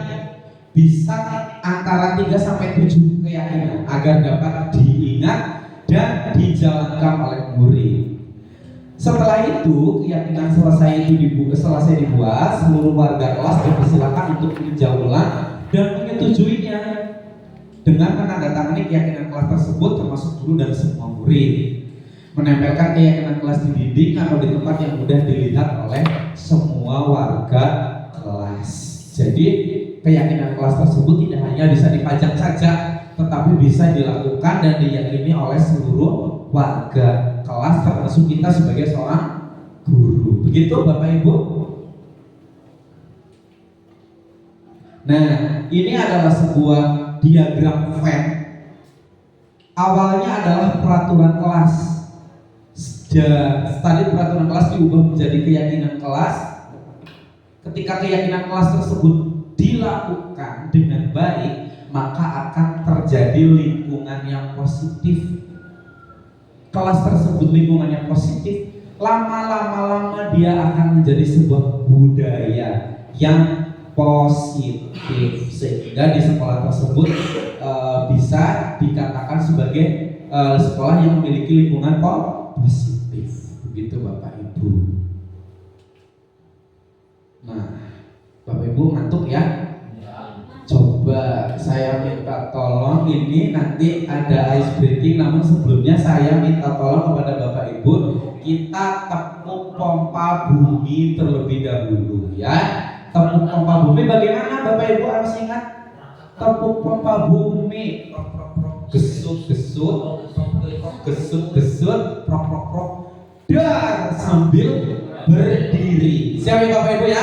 bisa antara 3-7 keyakinan agar dapat diingat dan dijalankan oleh murid. Setelah itu keyakinan selesai dibuat, seluruh warga kelas dipersilakan untuk meninjau ulang dan menyetujuinya dengan menandatangani keyakinan kelas tersebut termasuk guru dan semua murid. Menempelkan keyakinan kelas di dinding atau di tempat yang mudah dilihat oleh semua warga kelas. Jadi keyakinan kelas tersebut tidak hanya bisa dipajang saja, tetapi bisa dilakukan dan diyakini oleh seluruh warga kelas termasuk kita sebagai seorang guru. Begitu Bapak Ibu? Nah, ini adalah sebuah diagram Venn. Awalnya adalah peraturan kelas. Tadi peraturan kelas diubah menjadi keyakinan kelas. Ketika keyakinan kelas tersebut dilakukan dengan baik, maka akan terjadi lingkungan yang positif. Kelas tersebut lingkungan yang positif, lama-lama dia akan menjadi sebuah budaya yang positif, sehingga di sekolah tersebut bisa dikatakan sebagai sekolah yang memiliki lingkungan positif. Begitu Bapak Ibu. Nah, Bapak Ibu ngantuk ya? Coba saya minta tolong, ini nanti ada ice breaking, namun sebelumnya saya minta tolong kepada Bapak Ibu, kita tepuk pompa bumi terlebih dahulu ya. Tepuk pompa bumi bagaimana Bapak Ibu harus ingat? Tepuk pompa bumi, gesut gesut, gesut gesut, prok prok prok, dan sambil berdiri. Siap ya Bapak Ibu ya?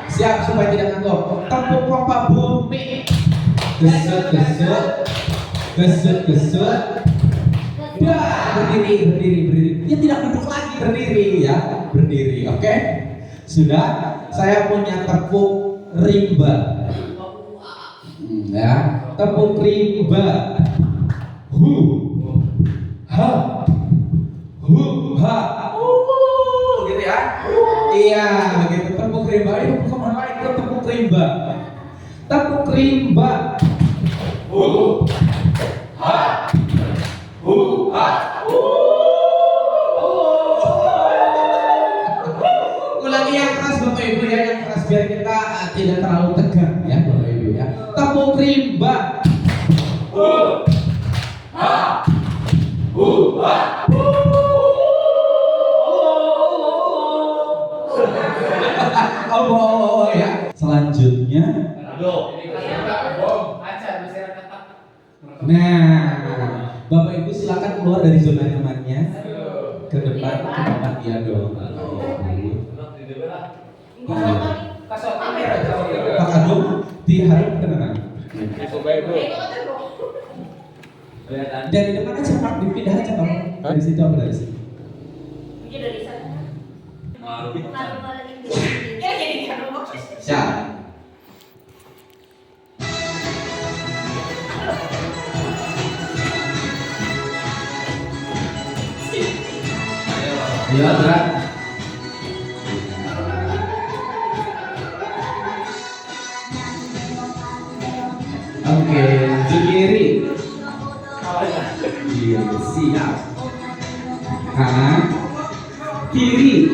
Siap supaya tidak ngantuk. Tepuk pompa bumi, gesut gesut, gesut gesut, dan berdiri. Ya tidak duduk lagi, berdiri ya, berdiri. Oke? Sudah. Saya punya tepuk rimba. Ya, tepuk rimba. Hu, ha, hu, ha. Gitu ya? Iya, begitu. Tepuk rimba. Ini kemana lagi? Tepuk rimba. Tepuk rimba. Hu, ha, hu, ha. Ulangi yang keras Bapak Ibu ya, yang keras biar kita tidak terlalu tegang ya Bapak Ibu ya. Tepuk rimba. Hu, ha, hu, ha. Oh ya. Selanjutnya. Nah, Bapak Ibu silakan keluar dari zona nyamannya ke depan ya dong. Pak Agung diharap tenang. Dari depan aja Pak, dipindah aja Pak. Dari situ apa dari sini? Mungkin dari sana. Siap. Ya, gerak. Oke, di kiri. Iya, siap. Kanan, kiri.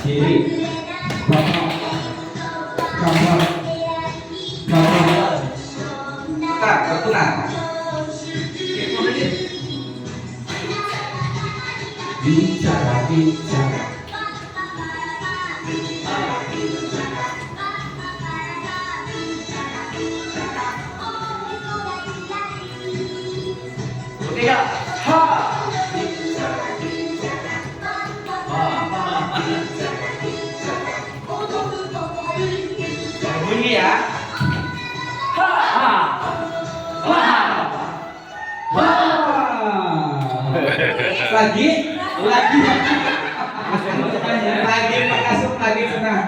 Kiri. Bawah. Bawah. Bawah. Putar, berputar. Bicara. Tiga. Ha. Bunyi ya. Ha. Lagi. Masuk lagi senang.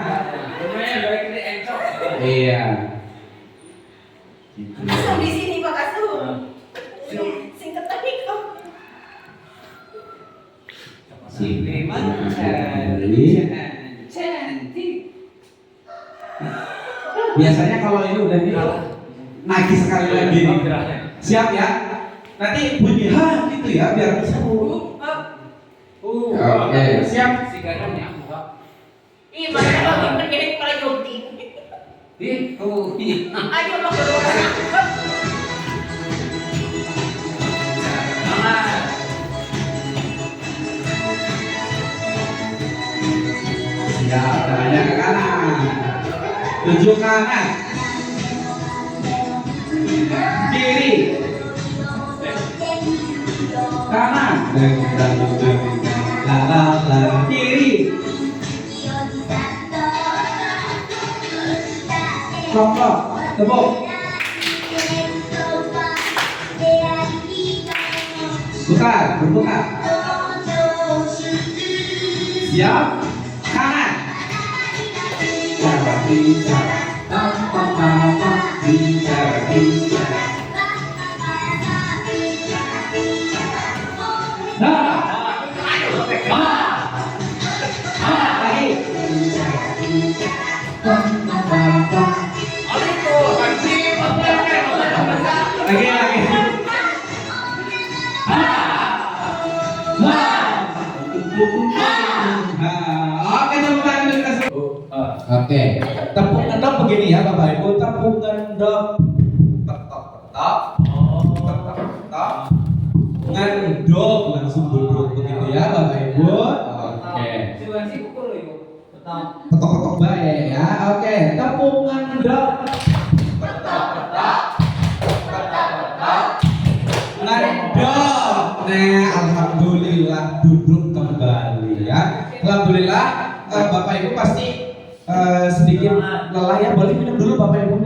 Iya. Kasum di sini Pak Kasum. Sing ketemu kok. Sini cantik. Biasanya kalau ini udah nih nagih sekali lagi nih. Siap ya? Nanti bunyi ha gitu ya biar bisa. Oke. Siap si garam ya, Pak. Ih, mana lagi bergerak pada jogging. Itu. Ayo lo keluar. Semangat. Siap, tangannya ke kanan. Tuju kanan. Kiri. Kanan. Kiri. Klop, tepuk. Putar, berputar. Siap. Kanan. Cara bicara, bicara. Lagi. Lagi. Oke, tepuk tangan dulu, kasih. Oke, tepuk ngendok begini ya Bapak Ibu, tepuk ngendok, petok, ngendok langsung duduk begitu ya Bapak Ibu. Oke, Si pukul itu. Betul. petok baik ya. Oke, tepuk ngendok, petok, ngendok. Nah, alhamdulillah duduk kembali ya. Alhamdulillah Bapak Ibu pasti sedikit lelah ya. Boleh minum dulu Bapak Ibu.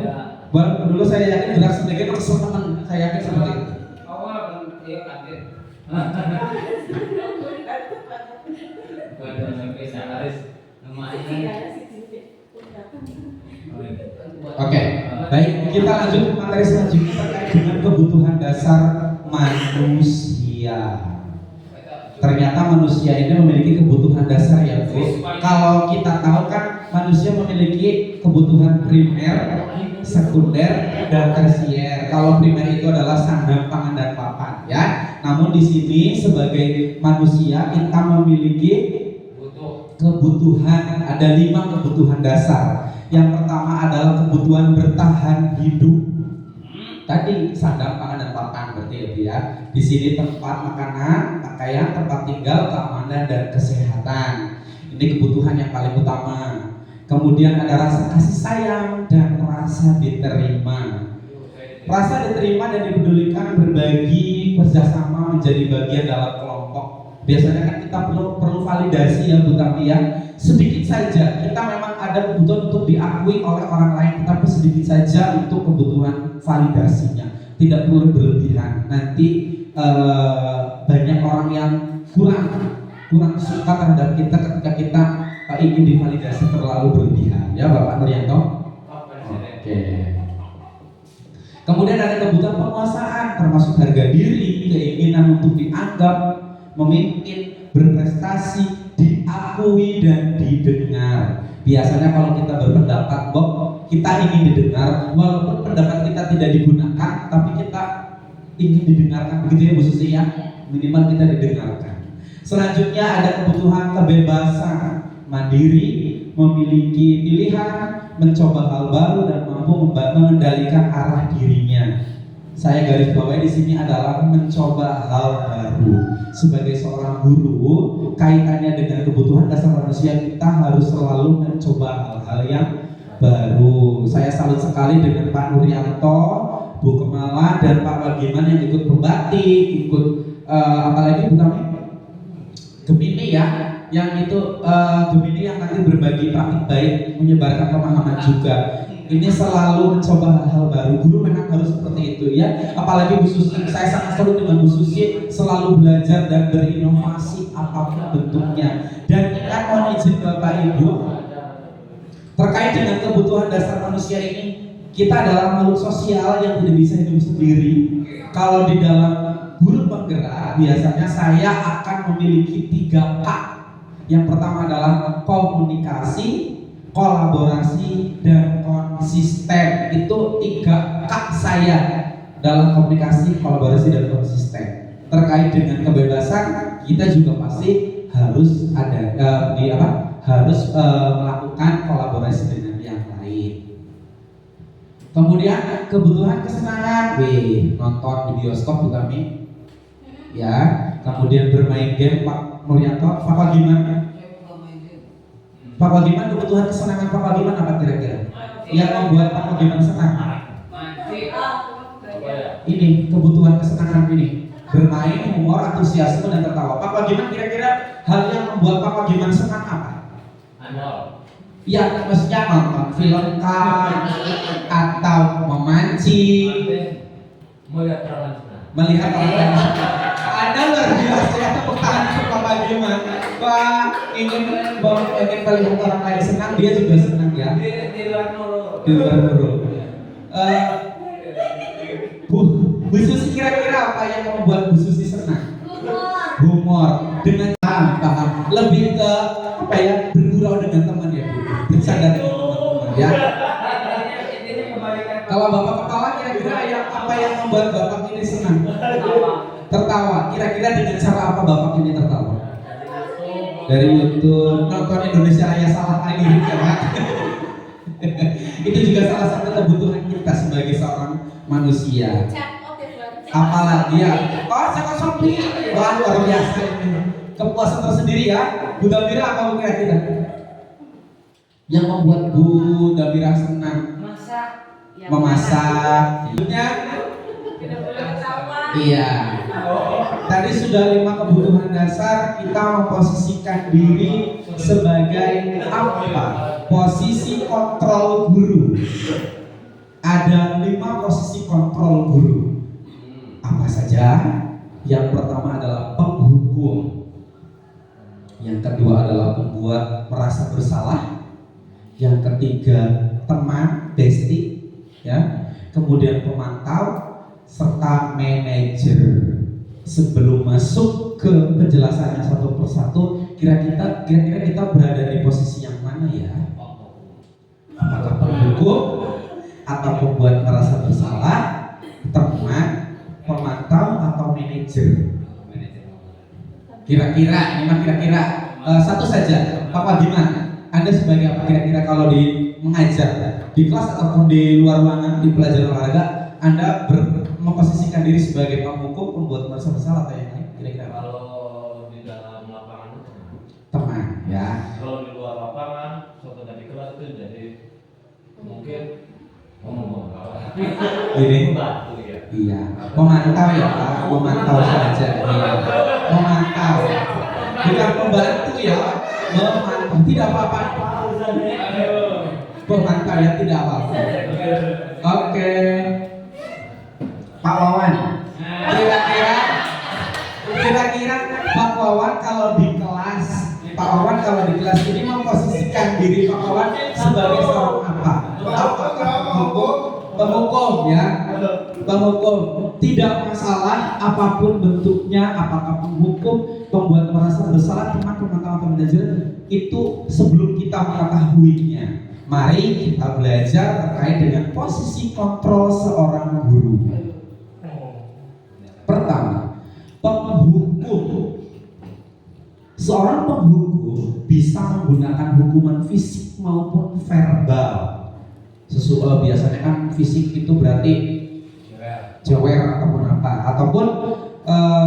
Boleh minum dulu, saya yakin gerak sedikit kesenangan. Saya yakin seperti itu. Awal dia kaget. Waduh, sampai sehari Oke, baik, kita lanjut ke materi selanjutnya terkait dengan kebutuhan dasar manusia. Ternyata manusia ini memiliki kebutuhan dasar ya Bu. Kalau kita tahu kan manusia memiliki kebutuhan primer, sekunder, dan tersier. Kalau primer itu adalah sandang, pangan, dan papan ya. Namun di sini sebagai manusia kita memiliki kebutuhan, ada 5 kebutuhan dasar. Yang pertama adalah kebutuhan bertahan hidup. Tadi sandang, pangan, dan papan berarti ya. Di sini tempat makanan, pakaian, tempat tinggal, keamanan, dan kesehatan. Ini kebutuhan yang paling utama. Kemudian ada rasa kasih sayang dan rasa diterima. Rasa diterima dan dipedulikan, berbagi, kerjasama, menjadi bagian dalam kelompok. Biasanya kan kita perlu validasi ya Bu Tapi ya. Sedikit saja kita memang ada kebutuhan untuk diakui oleh orang lain, tetapi sedikit saja untuk kebutuhan validasinya. Tidak perlu berlebihan. Nanti banyak orang yang kurang suka terhadap kita ketika kita ingin divalidasi terlalu berlebihan. Ya Bapak Nuryanto. Oke. Kemudian ada kebutuhan penguasaan, termasuk harga diri, keinginan untuk dianggap, memimpin, berprestasi, diakui, dan didengar. Biasanya kalau kita berpendapat, kita ingin didengar, walaupun pendapat kita tidak digunakan, tapi kita ingin didengarkan, begitu ya Bu Susi ya. Minimal kita didengarkan. Selanjutnya ada kebutuhan kebebasan, mandiri, memiliki pilihan, mencoba hal baru, dan mampu mengendalikan arah dirinya. Saya garis bawahi di sini adalah mencoba hal baru. Sebagai seorang guru, kaitannya dengan kebutuhan dasar manusia, kita harus selalu mencoba hal-hal yang baru. Saya salut sekali dengan Pak Nuryanto, Bu Kemala, dan Pak Wagiman yang ikut membatik, ikut apalagi Bu Tami? Gemini ya, yang itu Gemini yang nanti berbagi praktik baik, menyebarkan pemahaman juga. Ini selalu mencoba hal-hal baru. Guru memang harus seperti itu ya. Apalagi Bu Susi, saya sangat salut dengan Bu Susi, selalu belajar dan berinovasi apapun bentuknya. Dan ingat, mohon izin Bapak Ibu, terkait dengan kebutuhan dasar manusia ini, kita adalah makhluk sosial yang tidak bisa hidup sendiri. Kalau di dalam guru penggerak, biasanya saya akan memiliki 3 K. Yang pertama adalah komunikasi, kolaborasi, dan konsisten. Itu 3 K saya. dalam komunikasi, kolaborasi dan konsisten. Terkait dengan kebebasan, kita juga pasti harus ada melakukan kolaborasi dengan yang lain. Kemudian kebutuhan kesenangan, nonton di bioskop Bu kami, ya. Kemudian bermain game, Pak Murianto. Papa gimana? Papa gimana kebutuhan kesenangan Papa gimana apa kira-kira? Yang membuat Papa gimana senang? Ini kebutuhan kesenangan ini, bermain, humor, antusiasme dan tertawa. Papa gimana kira-kira hal yang membuat Papa gimana senang apa? Ya, maksudnya nonton film kah, atau memancing, melihat orang lain. Anda luar biasa ya, tepuk tangan untuk Papa Giman. Wah, ingin melihat orang lain senang, dia juga senang ya. Di luar nurul. Di luar nurul. Bu Susi kira-kira apa yang membuat Bu Susi senang? Humor. Dengan paham. Lebih ke apa ya? Bergurau dengan teman ya Bu. Bercanda dengan teman-teman ya. Kalau Bapak Kepala kira-kira apa yang membuat Bapak ini senang? Tertawa. Kira-kira dengan cara apa Bapak ini tertawa? Dari YouTube, nonton Indonesia Raya salah lagi ya Pak. Itu juga salah satu kebutuhan kita sebagai seorang manusia. Apalagi ya, cakap Sopi, wah luar biasa ini. Kepuasan tersendiri ya. Bu Damira apa Bu kira-kira? Yang membuat Bu Damira senang? Memasak. Iya. Tadi sudah 5 kebutuhan dasar, kita memposisikan diri sebagai apa? Posisi kontrol guru. Ada 5 posisi kontrol guru. Apa saja? Yang pertama adalah penghukum. Yang kedua adalah membuat merasa bersalah. Yang ketiga teman, bestie, ya. Kemudian pemantau serta manajer. Sebelum masuk ke penjelasannya satu persatu, kira-kira kita berada di posisi yang mana ya? Apakah penghukum atau pembuat merasa bersalah, teman, pemantau atau manajer? Kira-kira, memang kira-kira satu saja. Papa gimana? Anda sebagai apa kira-kira kalau mengajar di kelas ataupun di luar ruangan di pelajaran olahraga, Anda memposisikan diri sebagai penghukum, pembuat merasa bersalah atau yang lain? Kira-kira kalau di dalam lapangan itu teman, ya. Kalau di luar lapangan, suatu dari kelas itu jadi mungkin ngomong Ini membantu ya. iya, memantau ya Pak, memantau saja. Iya. Memantau, bukan membantu ya, memantau. Tidak apa-apa. Memantau ya, tidak apa-apa. Oke. Pak Wawan, kira-kira Pak Wawan kalau di kelas ini memposisikan diri Pak Wawan sebagai seorang apa? Penghukum ya. Penghukum, tidak masalah apapun bentuknya, apakah penghukum, pembuat merasa bersalah, teman, pemantau atau manajer, itu sebelum kita mengetahuinya, mari kita belajar terkait dengan posisi kontrol seorang guru. Pertama, penghukum. Seorang penghukum bisa menggunakan hukuman fisik maupun verbal. Biasanya kan fisik itu berarti jewer ataupun apa, ataupun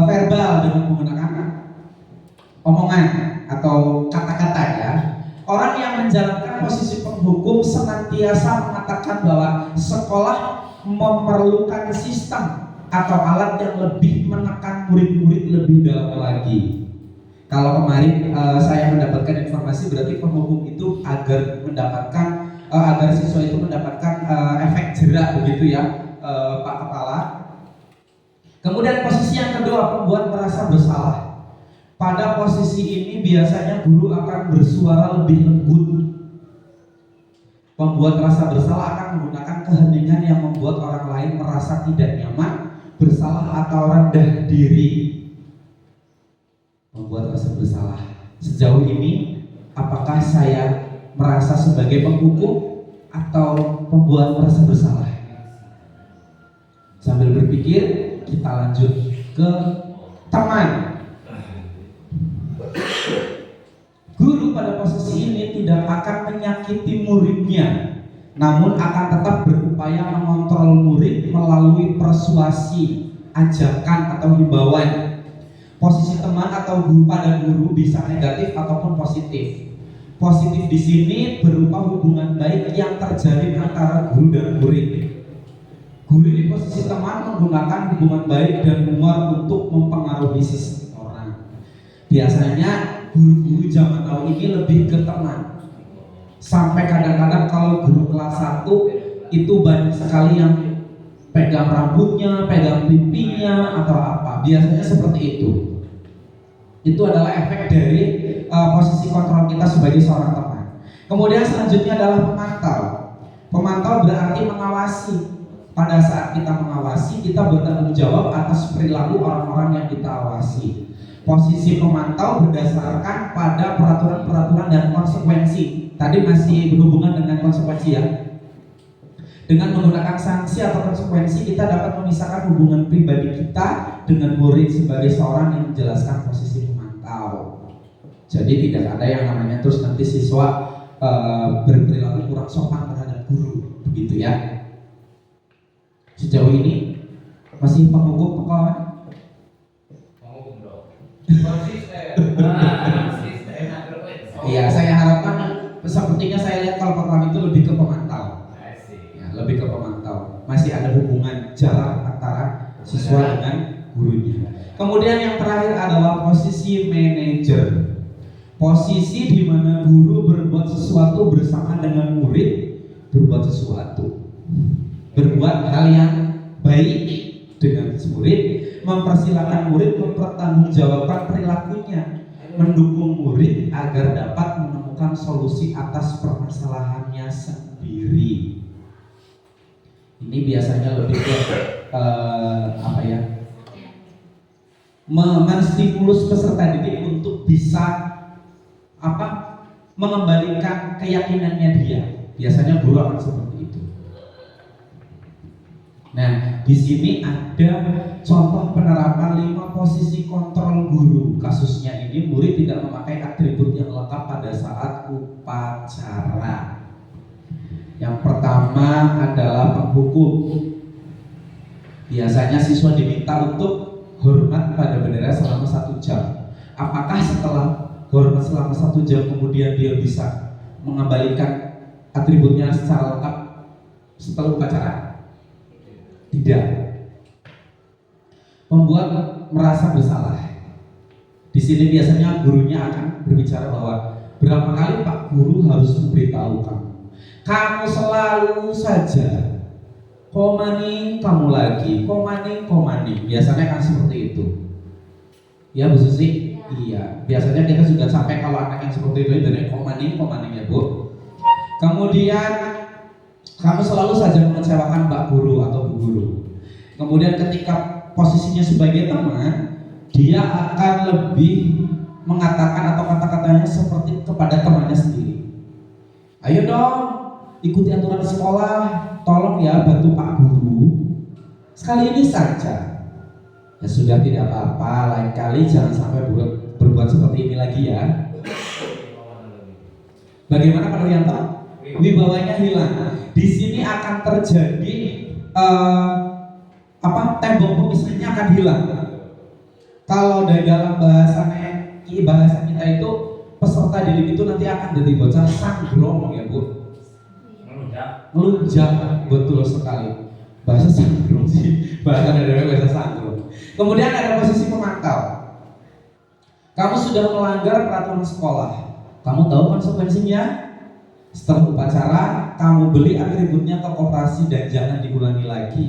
verbal dengan menggunakan omongan atau kata-kata ya. Orang yang menjalankan posisi penghukum senantiasa mengatakan bahwa sekolah memerlukan sistem atau alat yang lebih menekan murid-murid lebih dalam lagi. Kalau kemarin saya mendapatkan informasi, berarti penghukum itu agar siswa itu mendapatkan efek jerak begitu ya, Pak Kepala. Kemudian posisi yang kedua, pembuat merasa bersalah. Pada posisi ini biasanya guru akan bersuara lebih lembut. Pembuat rasa bersalah akan menggunakan keheningan yang membuat orang lain merasa tidak nyaman, bersalah atau rendah diri. Membuat rasa bersalah. Sejauh ini, apakah saya merasa sebagai penghukum atau pembuat merasa bersalah? Sambil berpikir, kita lanjut ke teman. Guru pada posisi ini tidak akan menyakiti muridnya, namun akan tetap berupaya mengontrol murid melalui persuasi, ajakan atau himbauan. Posisi teman atau guru pada guru bisa negatif ataupun positif. Positif di sini berupa hubungan baik yang terjalin antara guru dan murid. Guru di posisi teman menggunakan hubungan baik dan humor untuk mempengaruhi seseorang. Biasanya guru-guru zaman now ini lebih ke teman. Sampai kadang-kadang kalau guru kelas 1 itu banyak sekali yang pegang rambutnya, pegang pipinya atau apa. Biasanya seperti itu. Itu adalah efek dari posisi kontrol kita sebagai seorang teman. Kemudian selanjutnya adalah pemantau. Pemantau berarti mengawasi. Pada saat kita mengawasi, kita bertanggung jawab atas perilaku orang-orang yang kita awasi. Posisi pemantau berdasarkan pada peraturan-peraturan dan konsekuensi. Tadi masih berhubungan dengan konsekuensi ya. Dengan menggunakan sanksi atau konsekuensi, kita dapat memisahkan hubungan pribadi kita dengan murid sebagai seorang yang menjelaskan posisi pemantau. Jadi tidak ada yang namanya terus nanti siswa berperilaku kurang sopan terhadap guru, begitu ya. Sejauh ini masih penghukum kawan? Penghukum dong. Iya, saya harapkan sepertinya saya lihat kalau kawan itu lebih ke pemantau. Ya, lebih ke pemantau. Masih ada hubungan jarak antara siswa dengan gurunya. Kemudian yang terakhir adalah posisi manajer. Posisi di mana guru berbuat sesuatu bersama dengan murid berbuat sesuatu. Berbuat hal yang baik dengan murid, mempersilahkan murid mempertanggungjawabkan perilakunya, mendukung murid agar dapat menemukan solusi atas permasalahannya sendiri. Ini biasanya lebih ke menstimulus peserta didik untuk bisa mengembalikan keyakinannya dia. Biasanya guru akan seperti itu. Nah, di sini ada contoh penerapan 5 posisi kontrol guru. Kasusnya ini murid tidak memakai atribut yang lengkap pada saat upacara. Yang pertama adalah penghukum. Biasanya siswa diminta untuk hormat pada bendera selama 1 jam. Apakah setelah hormat selama 1 jam kemudian dia bisa mengembalikan atributnya secara lengkap setelah upacara? Tidak. Membuat merasa bersalah. Di sini biasanya gurunya akan berbicara bahwa berapa kali Pak Guru harus memberitahu kamu. Kamu selalu saja komaning kamu lagi, komaning. Biasanya kan seperti itu. Ya Bu Susi? Iya. Biasanya kita juga sampai kalau anak yang seperti itu dari komaning ya Bu. Kemudian kamu selalu saja mengecewakan Pak Guru atau Bu Guru. Kemudian ketika posisinya sebagai teman, dia akan lebih mengatakan atau kata-katanya seperti kepada temannya sendiri. Ayo dong, ikuti aturan sekolah, tolong ya bantu Pak Guru. Sekali ini saja. Ya sudah, tidak apa-apa, lain kali jangan sampai berbuat seperti ini lagi ya. Bagaimana Pak Nuryanto? Wibawanya hilang. Di sini akan terjadi tembok pemisahannya akan hilang. Kalau dari dalam bahasa kita itu peserta didik itu nanti akan jadi bocah sandrong ya Bu. Melunjak, betul sekali. Bahasa sandrong sih, bahasa dari bahasa sandrong. Kemudian ada posisi pemantau. Kamu sudah melanggar peraturan sekolah. Kamu tahu konsekuensinya? Setelah upacara, kamu beli atributnya ke koperasi dan jangan diulangi lagi.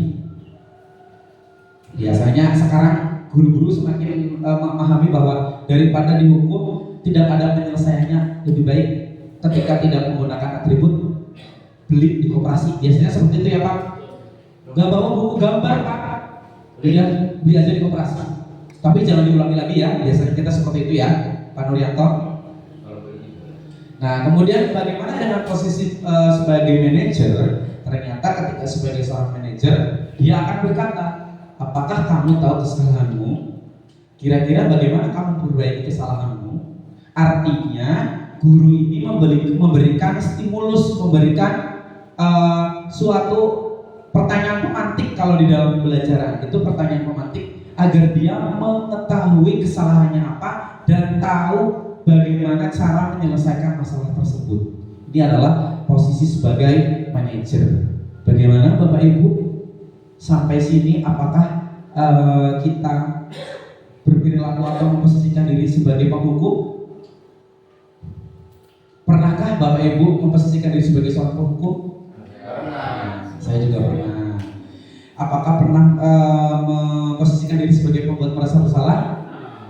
Biasanya sekarang guru-guru semakin memahami bahwa daripada dihukum tidak ada penyelesaiannya, lebih baik ketika tidak menggunakan atribut beli di koperasi. Biasanya seperti itu ya Pak. Gak bawa buku gambar Pak, beli aja di koperasi. Tapi jangan diulangi lagi ya. Biasanya kita seperti itu ya Pak Nuryanto. Nah, kemudian bagaimana dengan posisi sebagai manajer? Ternyata ketika sebagai seorang manajer, dia akan berkata, apakah kamu tahu kesalahanmu? Kira-kira bagaimana kamu memperbaiki kesalahanmu? Artinya guru ini memberikan stimulus, memberikan suatu pertanyaan pemantik. Kalau di dalam pembelajaran itu pertanyaan pemantik agar dia mengetahui kesalahannya apa dan tahu bagaimana cara menyelesaikan masalah tersebut. Ini adalah posisi sebagai manajer. Bagaimana Bapak Ibu? Sampai sini apakah kita berperilaku atau memposisikan diri sebagai penghukum? Pernahkah Bapak Ibu memposisikan diri sebagai seorang penghukum? Pernah. Saya juga pernah. Apakah pernah memposisikan diri sebagai pembuat merasa bersalah?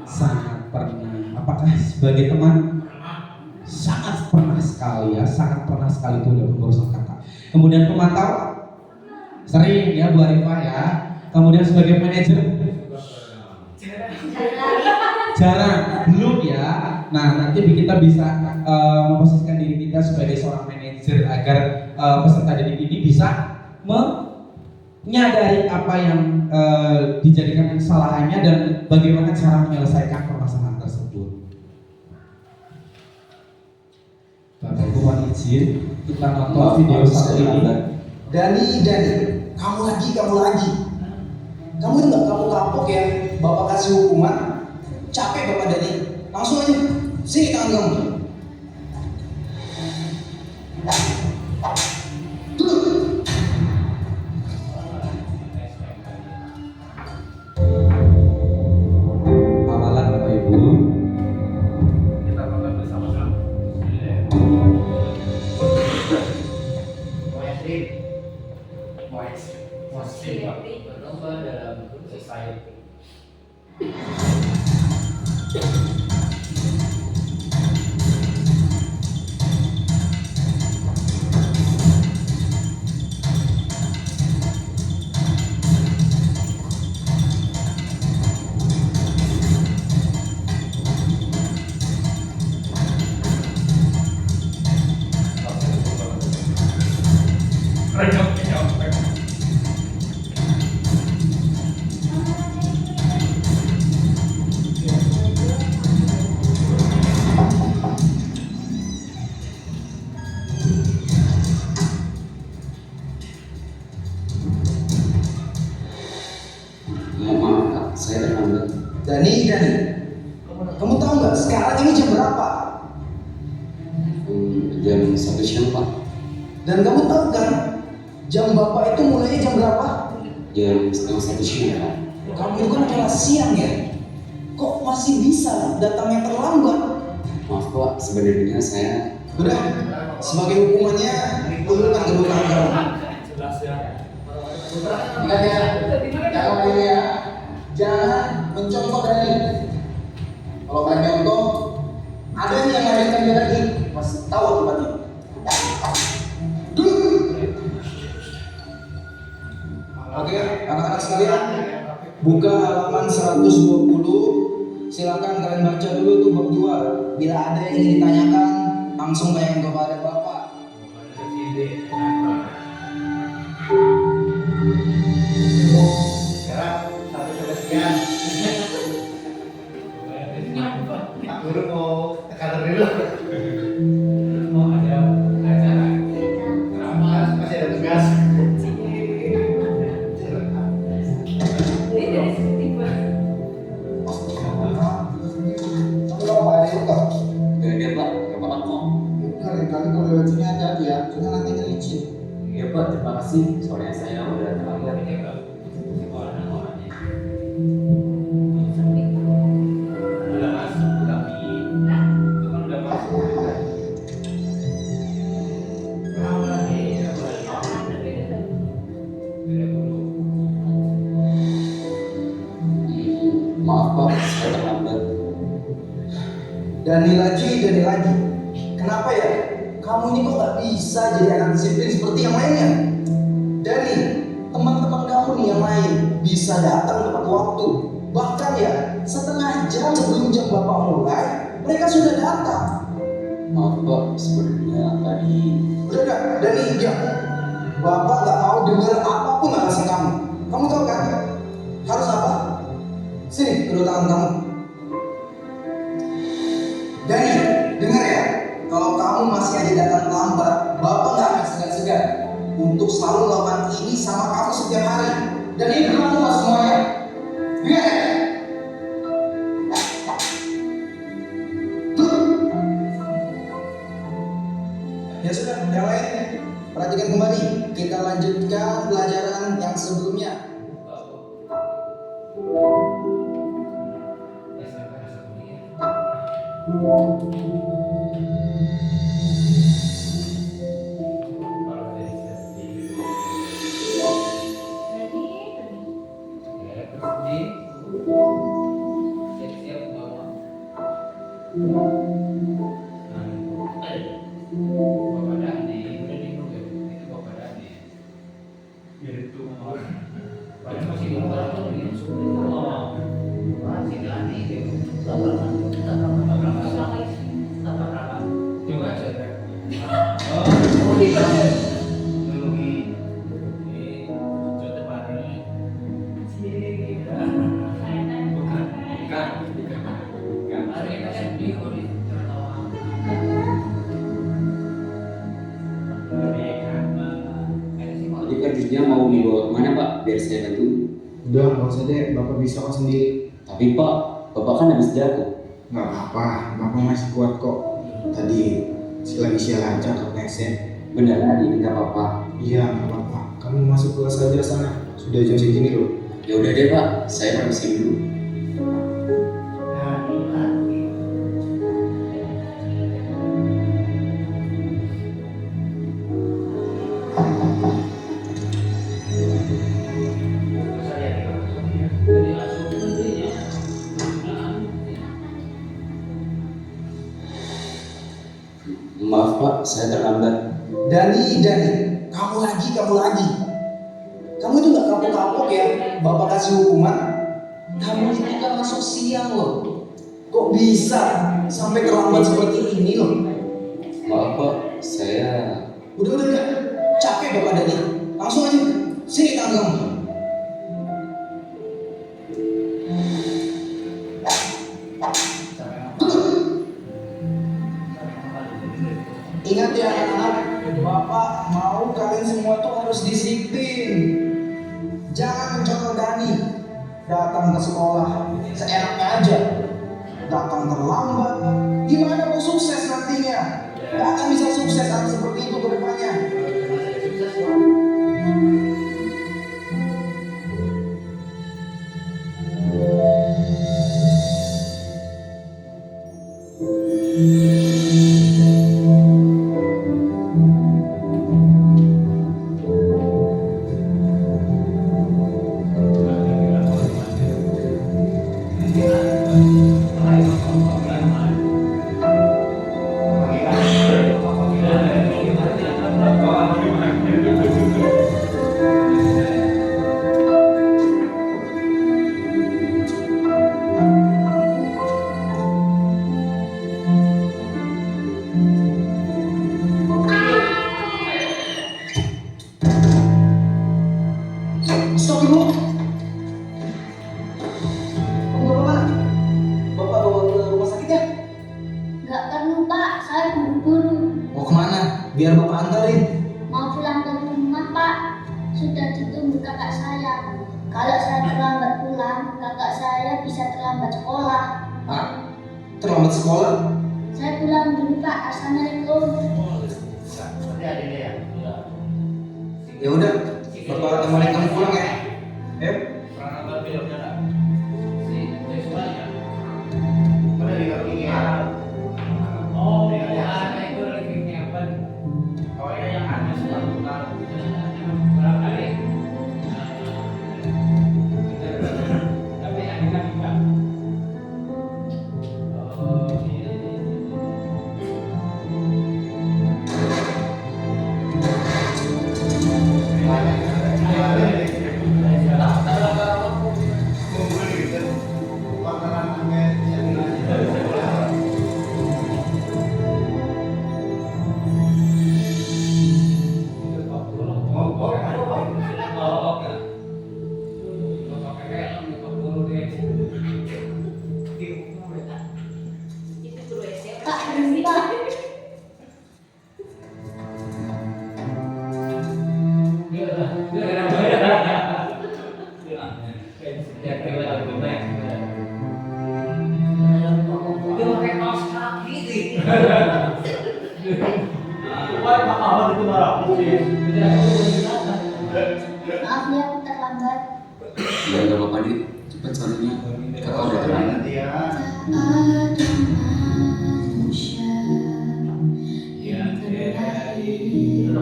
Sangat pernah. Apakah sebagai teman? Sangat pernah sekali ya, sangat pernah sekali itu udah berurusan kakak. Kemudian pemantau? Sering ya Bu Arifah ya. Kemudian sebagai manajer? Jarang, belum ya. Nah nanti kita bisa memposisikan diri kita sebagai seorang manajer agar peserta didik ini bisa menyadari apa yang dijadikan kesalahannya dan bagaimana cara menyelesaikan permasalahan tersebut. Bapak Ibu mohon izin kita nonton video satu ini. Dani, kamu lagi. Kamu itu nggak kamu kapok ya? Bapak kasih hukuman, capek Bapak Dani. Langsung aja, sini tangan kamu. Duduk. Amalan Bapak Ibu. Kita tonton bersama-sama. Muslim berlomba dalam society. Maaf Kak, saya terlambat. Dani, kamu tahu nggak sekarang ini jam berapa? Jam 1 siang Pak. Dan kamu tahu kan jam Bapak itu mulainya jam berapa? Jam setengah 1 siang Pak. Kamu itu kan adalah siang ya? Kok masih bisa datangnya terlambat? Maaf Pak, sebenarnya saya Udah, sebagai hukumannya ulurkan kedua tangan kamu. Ingat ya, jangan ini ya, jangan mencontoh Dani. Kalau kalian contoh, ada nih yang ngajarin dia lagi, masih tahu akibatnya. Oke, anak-anak sekalian, buka halaman 120. Silakan kalian baca dulu tuh bab 2. Bila ada yang ingin ditanyakan, langsung tanyakan kepada Bapak. Sekarang 1-sekian. Pak Guru mau tekanan dulu. Oh ada acara. Masih ada tugas. Kamu tahu apa ada luka? Gak Pak, gak apa-apa kok. Kali kalau lewat sini hati-hati ya, cuma nanti licin. Iya Pak, terima kasih. Soalnya saya udah terlambat. Orang-orangnya. Udah masuk tapi itu kan udah masuk. Maaf Pak, saya terlambat. Dani lagi. Kenapa ya? Kamu ini kok gak bisa jadi anak disiplin seperti yang lainnya? Dani, teman-teman kamu nih yang lain bisa datang tepat waktu. Bahkan ya, setengah jam sebelum jam Bapak mulai, mereka sudah datang. Maaf Pak, sebenarnya tadi Udah, Dani, diam. Bapak nggak mau dengar apapun alasan kamu. Kamu tahu kan? Harus apa? Sini, kedua tangan kamu. Dani, dengar ya. Kalau kamu masih aja datang terlambat, Bapak nggak akan segan-segan untuk selalu melakukan ini sama kamu setiap hari. Dan ini berlaku buat semuanya. Dengar ya? Ya sudah, yang lain perhatikan kembali. Kita lanjutkan pelajaran yang sebelumnya. Siap-siap bawa. Bapak Dandi, udah bingung ya? Itu Bapak Dandi. Itu Padahal masih di luar tuh, di semua. Masih Dandi itu. Coba saja. Oh, di sana. Jadi kardusnya mau dibawa kemana Pak? Biar saya bantu. Udah, nggak usah deh. Bapak bisa kok sendiri. Tapi Pak, Bapak kan habis jago. Nggak apa-apa, Bapak masih kuat kok. Tadi lagi sialan lancar ke PSN. Beneran ini nggak apa-apa. Iya, nggak apa-apa. Kamu masuk kelas aja sana. Sudah jam segini loh. Ya udah deh Pak, saya permisi dulu. Maaf Pak, saya terlambat. Dani, kamu lagi. Kamu itu nggak kapok-kapok ya, Bapak kasih hukuman. Kamu itu kan masuk siang loh. Kok bisa sampai terlambat seperti ini loh? Maaf Pak, saya... Udah. Capek Bapak Dani. Langsung aja. Sini tangan kamu. Ingat ya anak-anak, Bapak mau kalian semua tuh harus disiplin. Jangan mencontoh Dani. Datang ke sekolah seenaknya aja. Datang terlambat. Gimana mau sukses nantinya? Gak akan bisa sukses anak seperti itu ke depannya. Stop dulu. Kamu bawa mana? Bapak bawa ke rumah sakit ya? Nggak perlu Pak, saya buru-buru. Mau kemana? Biar Bapak antarin. Mau pulang ke rumah Pak. Sudah ditunggu kakak saya. Kalau saya terlambat pulang, kakak saya bisa terlambat sekolah. Hah? Terlambat sekolah? Saya pulang dulu Pak. Assalamualaikum. Ya udah, Bapak temenin kamu pulang ya. Yuk. Oh, ada itu lagi nyiapin. Oh ya yang ada suatu berapa kali? Tapi ada kan juga. Oh iya. Terima Wah, makawan itu marah. Maaf ya aku terlambat. Ya nggak apa-apa nih, cepat soalnya kakak udah terlambat. Nanti ya. Ada manusia yang terlahir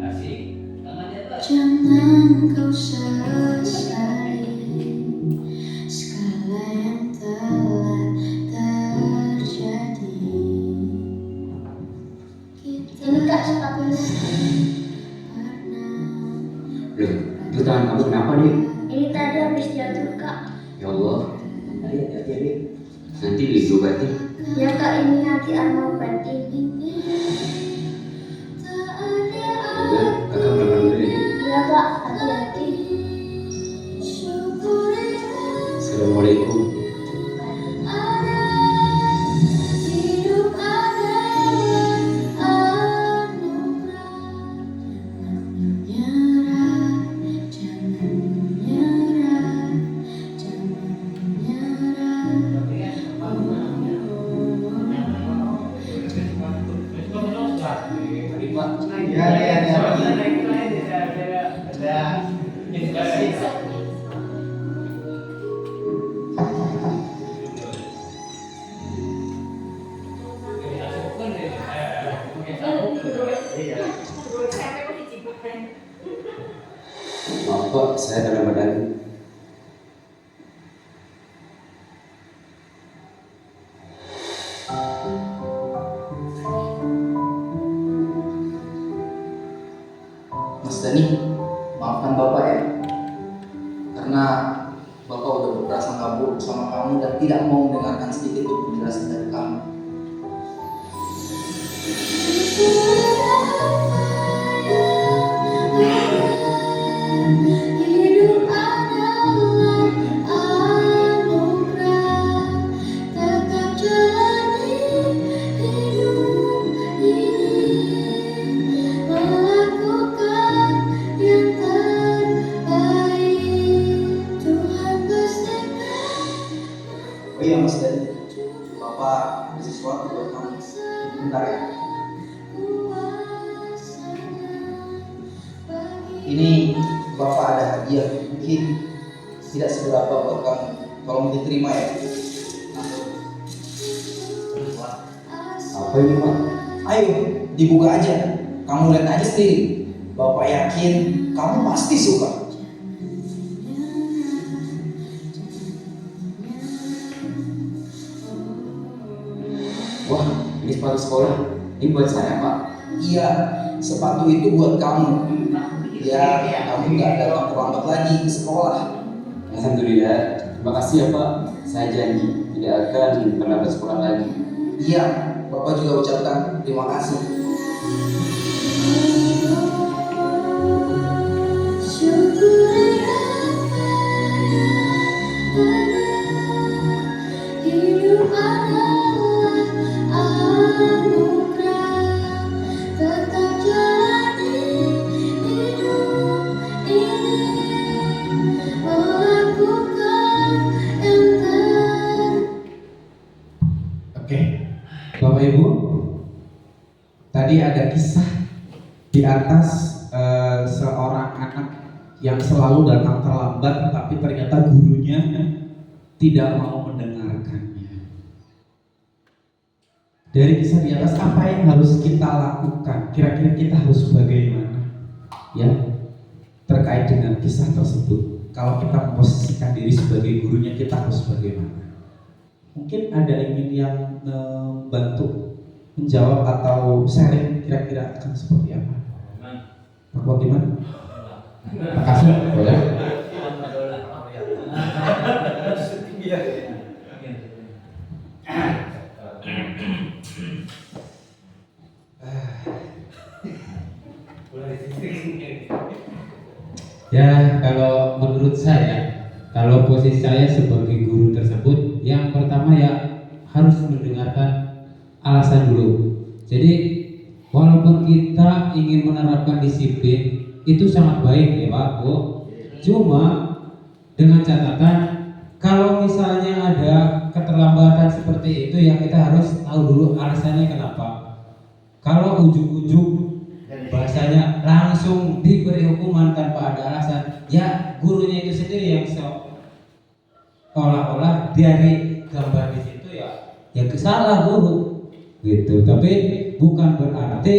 Asik. Tangannya tuh. jangan kau sesali segala yang telah terjadi. Ini kak sepatunya pernah. Loh, itu tangan kamu kenapa nih? Ini tadi habis jatuh kak. Ya Allah, Tadi hati-hati ya. nanti diobatin. Ya kak, ini nanti mau obatin. Udah, kakak berangkat dulu ya. Iya kak, hati-hati. Assalamualaikum. Hidup adalah anugerah. Jangan menyerah, jangan menyerah. Ya, ya, ya. Ada. Iya. Maaf Pak, saya dalam badan. Mas Dani, maafkan Bapak ya. Karena Bapak udah berprasangka buruk sama kamu dan tidak mau mendengarkan sedikit pun penjelasan dari kamu. Hidup adalah anugerah. Tetap jalani hidup ini, melakukan yang terbaik. Tuhan pastikan. Oh iya Mas Dani, Bapak ada sesuatu buat kamu. Bentar ya. Ini Bapak ada hadiah, mungkin tidak seberapa buat kamu. Tolong diterima ya. Apa ini Pak? Ayo, dibuka aja. Kamu lihat aja sendiri. Bapak yakin kamu pasti suka. Wah, ini sepatu sekolah. Ini buat saya Pak. Iya, sepatu itu buat kamu. Ya, kamu nggak datang terlambat lagi ke sekolah. Alhamdulillah. Terima kasih ya Pak. Saya janji tidak akan pernah bersekolah lagi. Iya, Bapak juga ucapkan terima kasih. Syukuri apa yang ada. Hidup adalah anugerah. Tetap jalani hidup ini, melakukan yang Oke, Bapak Ibu, tadi ada kisah di atas seorang anak yang selalu datang terlambat, tapi ternyata gurunya tidak mau mendengarkannya. Dari kisah di atas, apa yang harus kita lakukan? Kira-kira kita harus bagaimana? Ya, terkait dengan kisah tersebut. Kalau kita memposisikan diri sebagai gurunya, kita harus bagaimana? Mungkin ada yang membantu menjawab atau sharing kira-kira akan seperti apa? Pak Wakiman? Pak Kasih, boleh? Ya, kalau menurut saya, kalau posisi saya sebagai guru tersebut, yang pertama ya harus mendengarkan alasan dulu. Jadi walaupun kita ingin menerapkan disiplin itu sangat baik ya Pak Bu, cuma dengan catatan kalau misalnya ada keterlambatan seperti itu ya kita harus tahu dulu alasannya kenapa. Kalau ujuk-ujuk bahasanya langsung diberi hukuman tanpa ada alasan, ya gurunya itu sendiri yang olah-olah dari gambar di situ ya salah guru gitu. Tapi bukan berarti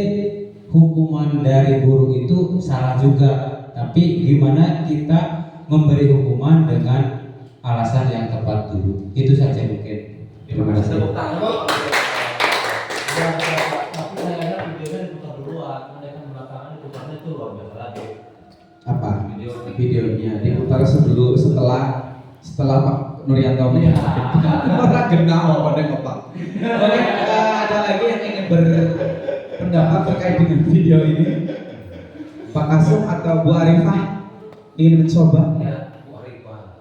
hukuman dari guru itu salah juga, tapi gimana kita memberi hukuman dengan alasan yang tepat dulu. Itu saja mungkin. Terima kasih. Tepuk tangan. Tapi kayaknya videonya diputar duluan, ada kan belakangan diputarnya itu luar biasa lagi. Apa? Video. Videonya diputar setelah Pak Nuryanto orang genau pada kopak. Oke, ada lagi yang ingin berpendapat terkait dengan video ini? Pak Kasum atau Bu Arifah ingin mencoba? Ya, Bu Arifah.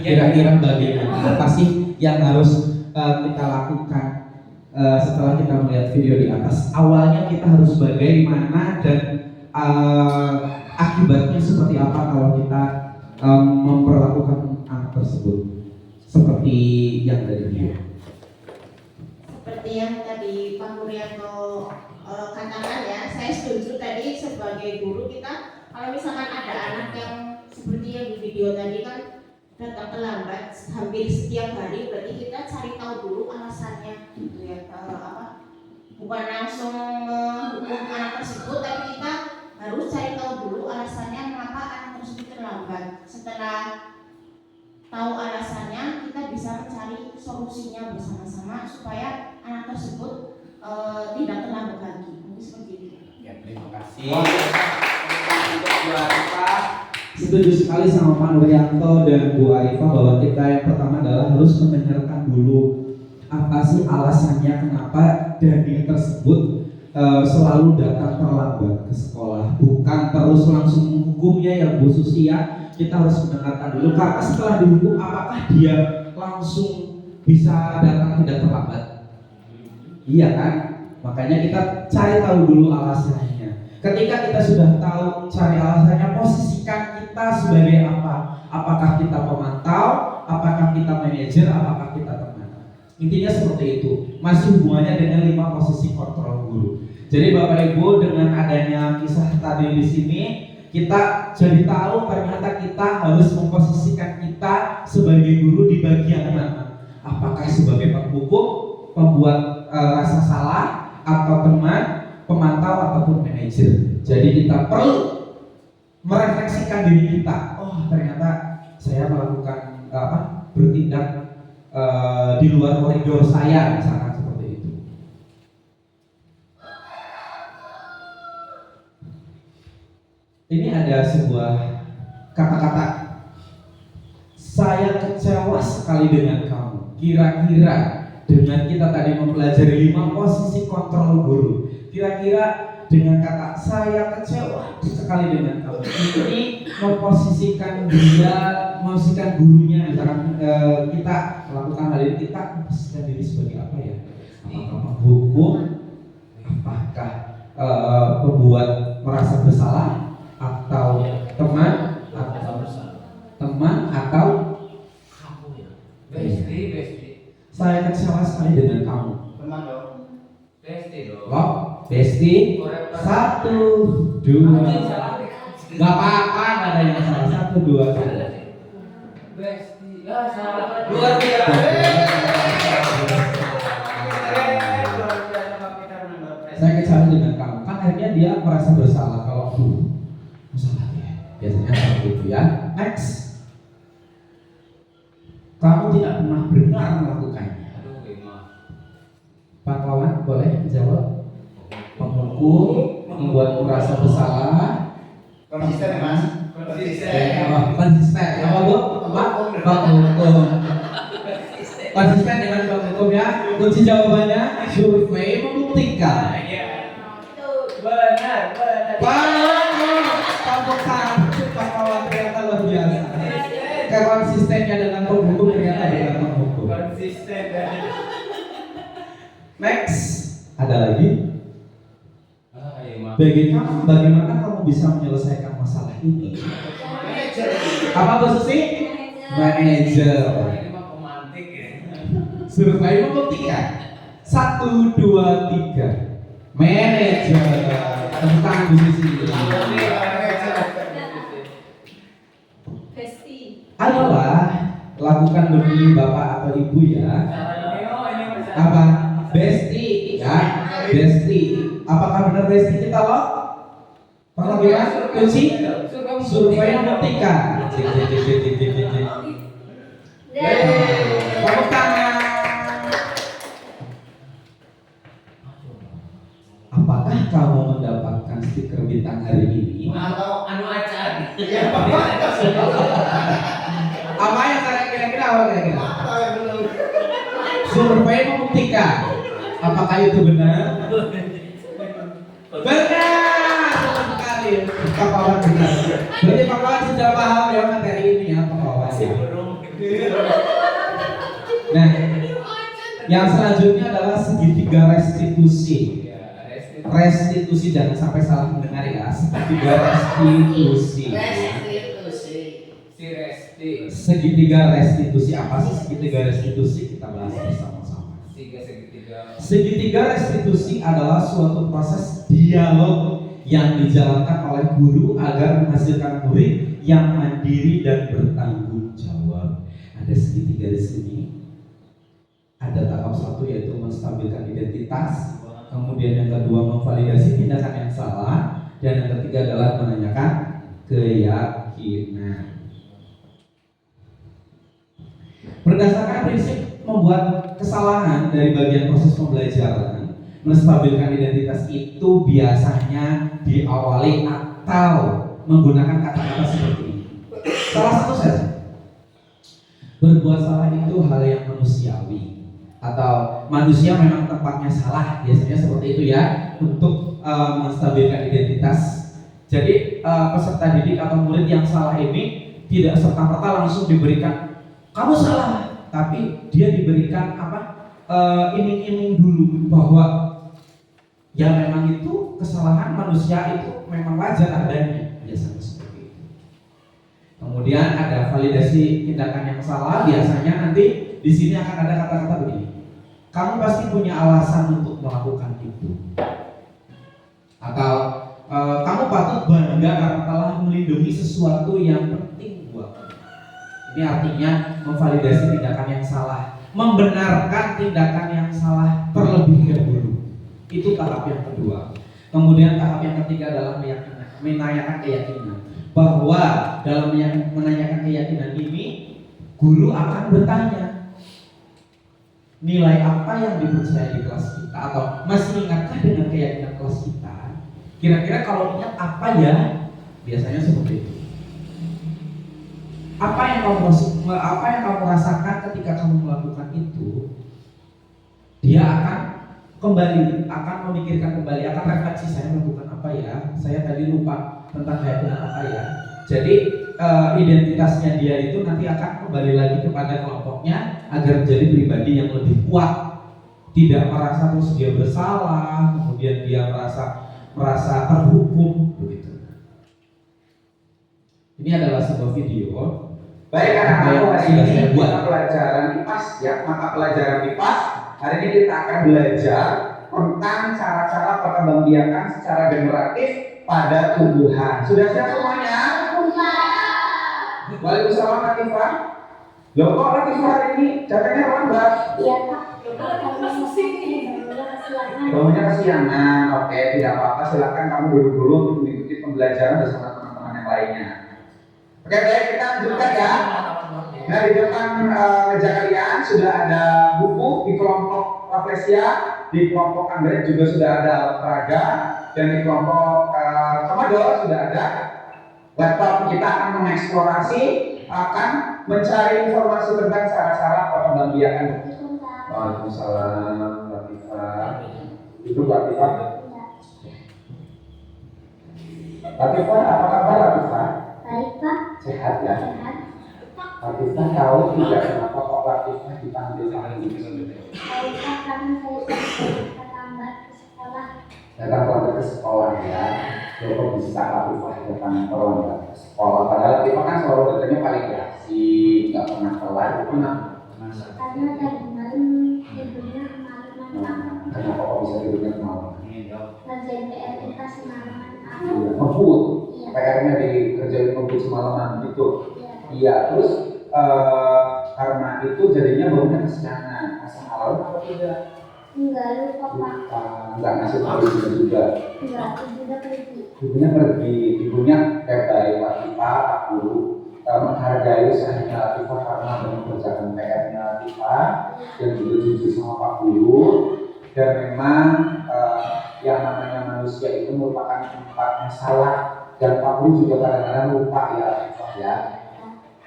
Kira-kira bagaimana? Apa sih yang harus kita lakukan setelah kita melihat video di atas? Awalnya kita harus bagaimana dan akibatnya seperti apa kalau kita memperlakukan anak tersebut seperti yang dari video? Seperti yang tadi Pak Nuryanto katakan ya, saya setuju tadi sebagai guru kita kalau misalkan ada anak yang seperti yang di video tadi kan datang terlambat hampir setiap hari, berarti kita cari tahu dulu alasannya gitu ya, bukan langsung menghukum anak tersebut, tapi kita harus cari tahu dulu alasannya mengapa anak tersebut terlambat. Setelah tahu alasannya, kita bisa mencari solusinya bersama-sama supaya anak tersebut tidak terlambat lagi. Mungkin seperti itu. Ya, terima kasih. Untuk Bu Arifah, setuju sekali sama Pak Nuryanto dan Bu Arifah bahwa kita yang pertama adalah harus mendengarkan dulu apa sih alasannya kenapa Daniel tersebut selalu datang terlambat ke sekolah, bukan terus langsung menghukumnya ya Bu Susi ya. Kita harus mendengarkan dulu, karena setelah dihukum apakah dia langsung bisa datang tidak terlambat? Iya kan? Makanya kita cari tahu dulu alasannya. Ketika kita sudah tahu cari alasannya, posisikan kita sebagai apa? Apakah kita pemantau, apakah kita manajer, apakah kita teman? Intinya seperti itu. Masih hubungannya dengan 5 posisi kontrol guru. Jadi Bapak Ibu, dengan adanya kisah tadi di sini, kita jadi tahu ternyata kita harus memposisikan kita sebagai guru di bagian mana. Apakah sebagai penghukum, pembuat rasa salah, atau teman, pemantau, ataupun manajer. Jadi kita perlu merefleksikan diri kita. Oh, ternyata saya melakukan bertindak di luar koridor saya, misalkan seperti itu. Ini ada sebuah kata-kata, saya kecewa sekali dengan kamu. Kira-kira dengan kita tadi mempelajari 5 posisi kontrol guru, kira-kira dengan kata saya kecewa sekali dengan kamu ini memposisikan dia, memposisikan gurunya, misalkan kita melakukan hal ini, kita memposisikan diri sebagai apa ya? Apakah penghukum? Apakah pembuat merasa bersalah? Atau teman? Atau Kamu ya. Besti. saya kecewa sekali dengan kamu. Teman dong. Besti dong. Loh, Besti, 1, 2. Gak apa-apa, gak ada yang salah. 1, 2. Besti. Ya salah. Luar biasa. Saya kecewa dengan kamu. Kan akhirnya dia merasa bersalah kalau salah dia. Biasanya seperti itu ya. Next. Kamu tidak pernah benar melakukannya. Aduh, gimana? Pak Wawan boleh menjawab. Penghukum, membuat merasa bersalah. Konsisten ya Mas? Konsisten. Apa Bu? Penghukum. Konsisten dengan penghukum ya. Kunci jawabannya survei membuktikan. Benar. Kamu Pak Wawan ternyata luar biasa. Konsistennya dengan penghukum ternyata dengan penghukum. Konsisten. Next, ada lagi. Iya, Bagaimana kamu bisa menyelesaikan masalah ini? Apa Bu Susi? Manager. Ini mah pemantik ya. Survei membuktikan. 1, 2, 3. Manajer. Tepuk tangan Bu Sisi. Besti. Ayolah, lakukan demi Bapak atau Ibu ya. Apa? Besti, ya. Besti. Apakah benar Besti kita loh? Kalau gimana? Kunci? Survei membuktikan. Tepuk tangan. Apakah kamu mendapatkan stiker bintang hari ini? Atau anu acar. Apa yang saya kira-kira apa kira-kira? Survei membuktikan. Apakah itu benar? Benar sekali. Pak Wawan benar. Berarti Pak Wawan sudah paham ya materi ini ya Pak Wawan. Nah, yang selanjutnya adalah segitiga restitusi. Restitusi, jangan sampai salah mendengar ya. Segitiga restitusi. Segitiga restitusi apa sih segitiga restitusi? Kita bahas bersama-sama. Segitiga restitusi adalah suatu proses dialog yang dijalankan oleh guru agar menghasilkan murid yang mandiri dan bertanggung jawab. Ada segitiga di sini. Ada tahap 1 yaitu menstabilkan identitas. Kemudian yang kedua memvalidasi tindakan yang salah, dan yang ketiga adalah menanyakan keyakinan. Berdasarkan prinsip membuat kesalahan dari bagian proses pembelajaran, menstabilkan identitas itu biasanya diawali atau menggunakan kata-kata seperti ini. Salah satu saja. Berbuat salah itu hal yang manusiawi, atau manusia memang tempatnya salah, biasanya seperti itu ya, untuk menstabilkan identitas. Jadi peserta didik atau murid yang salah ini tidak serta-merta langsung diberikan kamu salah, tapi dia diberikan iming-iming dulu bahwa ya memang itu kesalahan manusia itu memang wajar adanya, biasanya seperti itu. Kemudian ada validasi tindakan yang salah, biasanya nanti di sini akan ada kata-kata begini. Kamu pasti punya alasan untuk melakukan itu. Atau kamu patut bangga karena telah melindungi sesuatu yang penting buat kamu. Ini artinya memvalidasi tindakan yang salah, membenarkan tindakan yang salah terlebih dahulu. Itu tahap yang kedua. Kemudian tahap yang ketiga adalah menanyakan keyakinan. Bahwa dalam menanyakan keyakinan ini, guru akan bertanya, nilai apa yang dipercaya di kelas kita, atau masih ingatkah dengan keyakinan kelas kita? Kira-kira kalau ingat apa ya? Biasanya seperti itu. Apa yang kamu rasakan ketika kamu melakukan itu? Dia akan memikirkan kembali, akan refleksi, saya melakukan apa ya? Saya tadi lupa tentang keyakinan apa ya? Jadi identitasnya dia itu nanti akan kembali lagi kepada kelompoknya agar menjadi pribadi yang lebih kuat, tidak merasa terus dia bersalah, kemudian dia merasa terhukum begitu. Ini adalah sebuah video. Baik anak-anak, hari ini mata pelajaran IPAS ya, mata pelajaran IPAS. Hari ini kita akan belajar tentang cara-cara perkembangbiakan secara generatif pada tumbuhan. Sudah siap semuanya? Waalaikumsalam Latifah. Loh kok Latifah hari ini jatahnya lambat? Iya Pak. Bangunnya kesiangan. Oke, tidak apa-apa. Silakan kamu duduk dulu untuk mengikuti pembelajaran bersama teman-teman yang lainnya. Oke, baik, kita lanjutkan ya. Nah, di depan meja kalian sudah ada buku di kelompok Rafflesia, di kelompok Anggrek juga sudah ada alat peraga, dan di kelompok Komodo sudah ada laptop. Kita akan mengeksplorasi, akan mencari informasi tentang cara-cara perkembangbiakan. Waalaikumsalam, Latifah. Itu Latifah. Latifah, apa kabar Latifah? Baik Pak. Sehat ya? Sehat. Latifah tahu tidak kenapa kok Latifah dipanggil lagi? Baik Pak, karena saya sudah terlambat ke sekolah. Datang terlambat ke sekolah ya. Kok bisa Latifah datang terlambat ke sekolah? Padahal Latifah kan selalu datangnya paling asik, nggak pernah telat. Itu kenapa? Karena tadi malam Kenapa kok bisa tidurnya kemalaman? Ngerjain PR kita semalaman. Ngebut. Iya. PR-nya dikerjain ngebut semalaman gitu. Iya. Iya, terus karena itu jadinya bangunnya kesiangan. Asal malam apa tidak? Enggak, lupa Pak. Enggak ngasih tahu ibunya juga. Enggak, ibunya pergi. Ibunya pergi, ibunya baik Latifah, Pak Guru menghargai usahanya Latifah karena mengerjakan PR-nya Latifah dan juga jujur sama Pak Guru. Dan memang yang namanya manusia itu merupakan tempatnya salah, dan Pak Guru juga kadang-kadang lupa ya Latifah ya.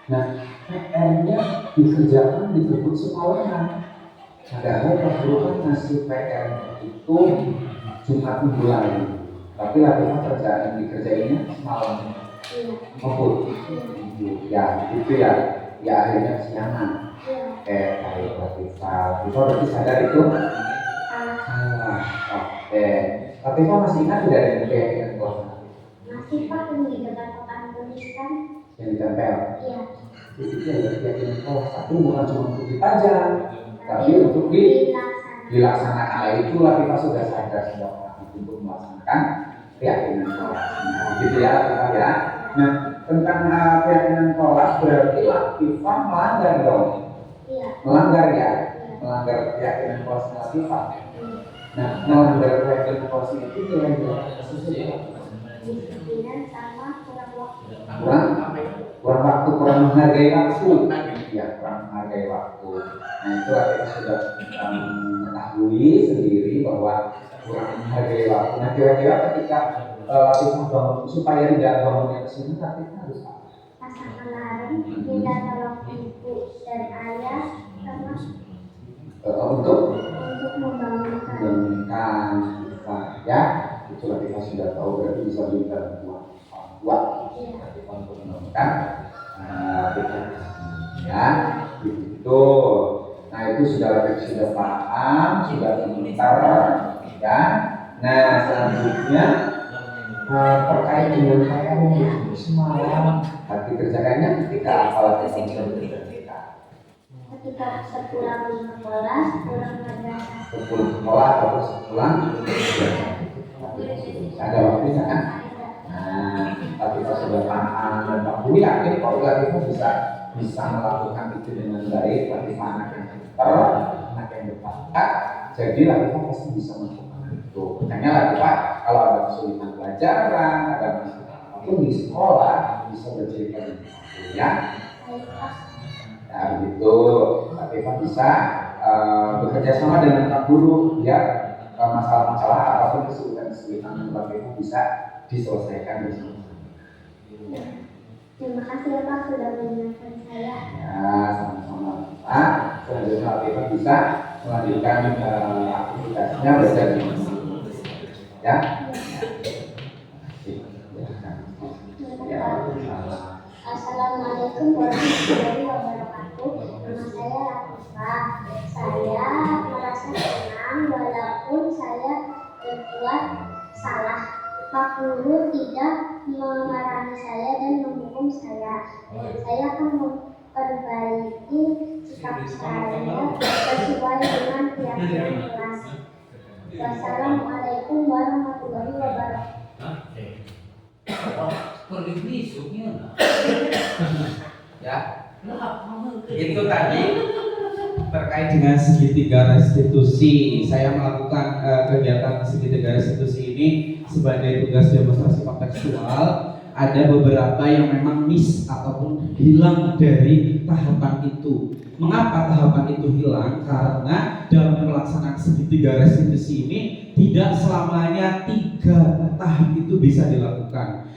Nah, PR-nya dikerjakan dijemput semalaman. Padahal Pak Guru kan ngasih PR itu Jumat minggu lalu, tapi Latifah dikerjainnya semalam. Ngebut. Ya, itu ya. Ya akhirnya kesiangan. Baik Latifah berarti sadar itu salah. Oke. Latifah masih ingat tidak dengan keyakinan kelas? Masih Pak, yang di depan papan tulis kan? Yang ditempel. Iya. Itu adalah keyakinan kelas satu, bukan cuma untuk dipajang, tapi untuk dilaksanakan. Nah, itu Latifah sudah sadar sudah untuk melaksanakan keyakinan kelas. Nah, gitu ya Latifah ya. Nah, tentang keyakinan kelas berarti Latifah melanggar dong. Iya. Melanggar ya. Melanggar keyakinan kelas Latifah. Nah, melanggar keyakinan kelas itu nilai-nilai sesuai Disiplinan sama kurang waktu. kurang waktu, kurang menghargai waktu. Ya, kurang menghargai waktu. Nah, itu kita sudah mengetahui sendiri bahwa kurang menghargai waktu. Nah, kira-kira ketika Latifah bangun supaya tidak bangunnya kesini, Latifah harus apa? Pasang alarm, minta tolong ibu dan ayah sama Untuk membangunkan ya, itu Latifah sudah tahu, berarti bisa minta bantuan orang tua. Latifah untuk membangunkan ya, itu. Nah, itu sudah paham, sudah pintar ya. Nah, selanjutnya terkait dengan PR yang semalam dikerjakannya ketika apa Latifah bisa dikerjakan? ketika sepulang sekolah, pulang madrasah. Sepulang sekolah atau sepulang ada waktunya kan? Nah, Latifah sudah paham dan Pak Guru yakin kalau Latifah bisa melakukan itu dengan baik. Latifah anak yang pintar, anak yang berbakat, jadi Latifah pasti bisa melakukan itu. Makanya Latifah kalau ada kesulitan pelajaran, ada masalah apapun di sekolah bisa bercerita dengan Pak Guru ya. Nah, begitu Latifah bisa bekerja sama dengan Pak Guru biar masalah-masalah apapun kesulitan Latifah bisa diselesaikan bersama. Terima kasih ya Pak sudah mengingatkan saya. Ya, sama-sama Pak. Selanjutnya Latifah bisa melanjutkan aktivitasnya belajar di sini. Ya. Ya. Assalamualaikum warahmatullahi wabarakatuh. Nama saya Latifah. Saya merasa senang walaupun saya berbuat salah. Pak Guru tidak memarahi saya dan menghukum saya. Saya akan memperbaiki sikap saya sesuai dengan keyakinan kelas. Wassalamualaikum warahmatullahi wabarakatuh. Ya, itu tadi terkait dengan segitiga restitusi. Saya melakukan kegiatan segitiga restitusi ini sebagai tugas demonstrasi kontekstual. Ada beberapa yang memang miss ataupun hilang dari tahapan itu. Mengapa tahapan itu hilang? Karena dalam pelaksanaan segitiga restitusi ini tidak selamanya 3 tahap itu bisa dilakukan.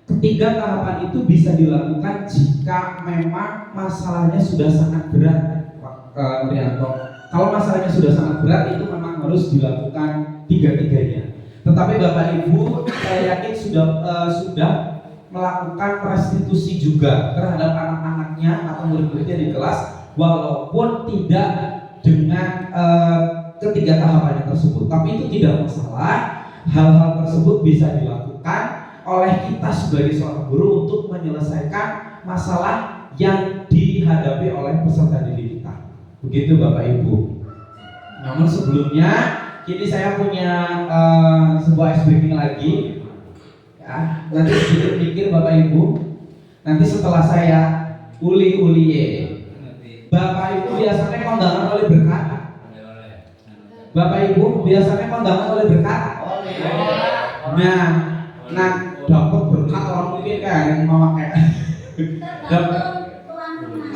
Ketiga tahapan itu bisa dilakukan jika memang masalahnya sudah sangat berat, Pak Nurianto. Kalau masalahnya sudah sangat berat itu memang harus dilakukan 3-tiganya. Tetapi Bapak Ibu, saya yakin sudah melakukan restitusi juga terhadap anak-anaknya atau murid-muridnya di kelas, walaupun tidak dengan ketiga tahapan tersebut. Tapi itu tidak masalah. Hal-hal tersebut bisa dilakukan oleh kita sebagai seorang guru untuk menyelesaikan masalah yang dihadapi oleh peserta didik kita. Begitu Bapak Ibu. Namun sebelumnya kini saya punya sebuah ice breaking lagi. Ya, nanti sedikit pikir Bapak Ibu. Nanti setelah saya uli-uliye. Bapak Ibu biasanya kondangan oleh berkat. Bapak Ibu biasanya kondangan oleh berkat. Nah, dapat berkat orang mungkin kan yang mau pakai. Dapat.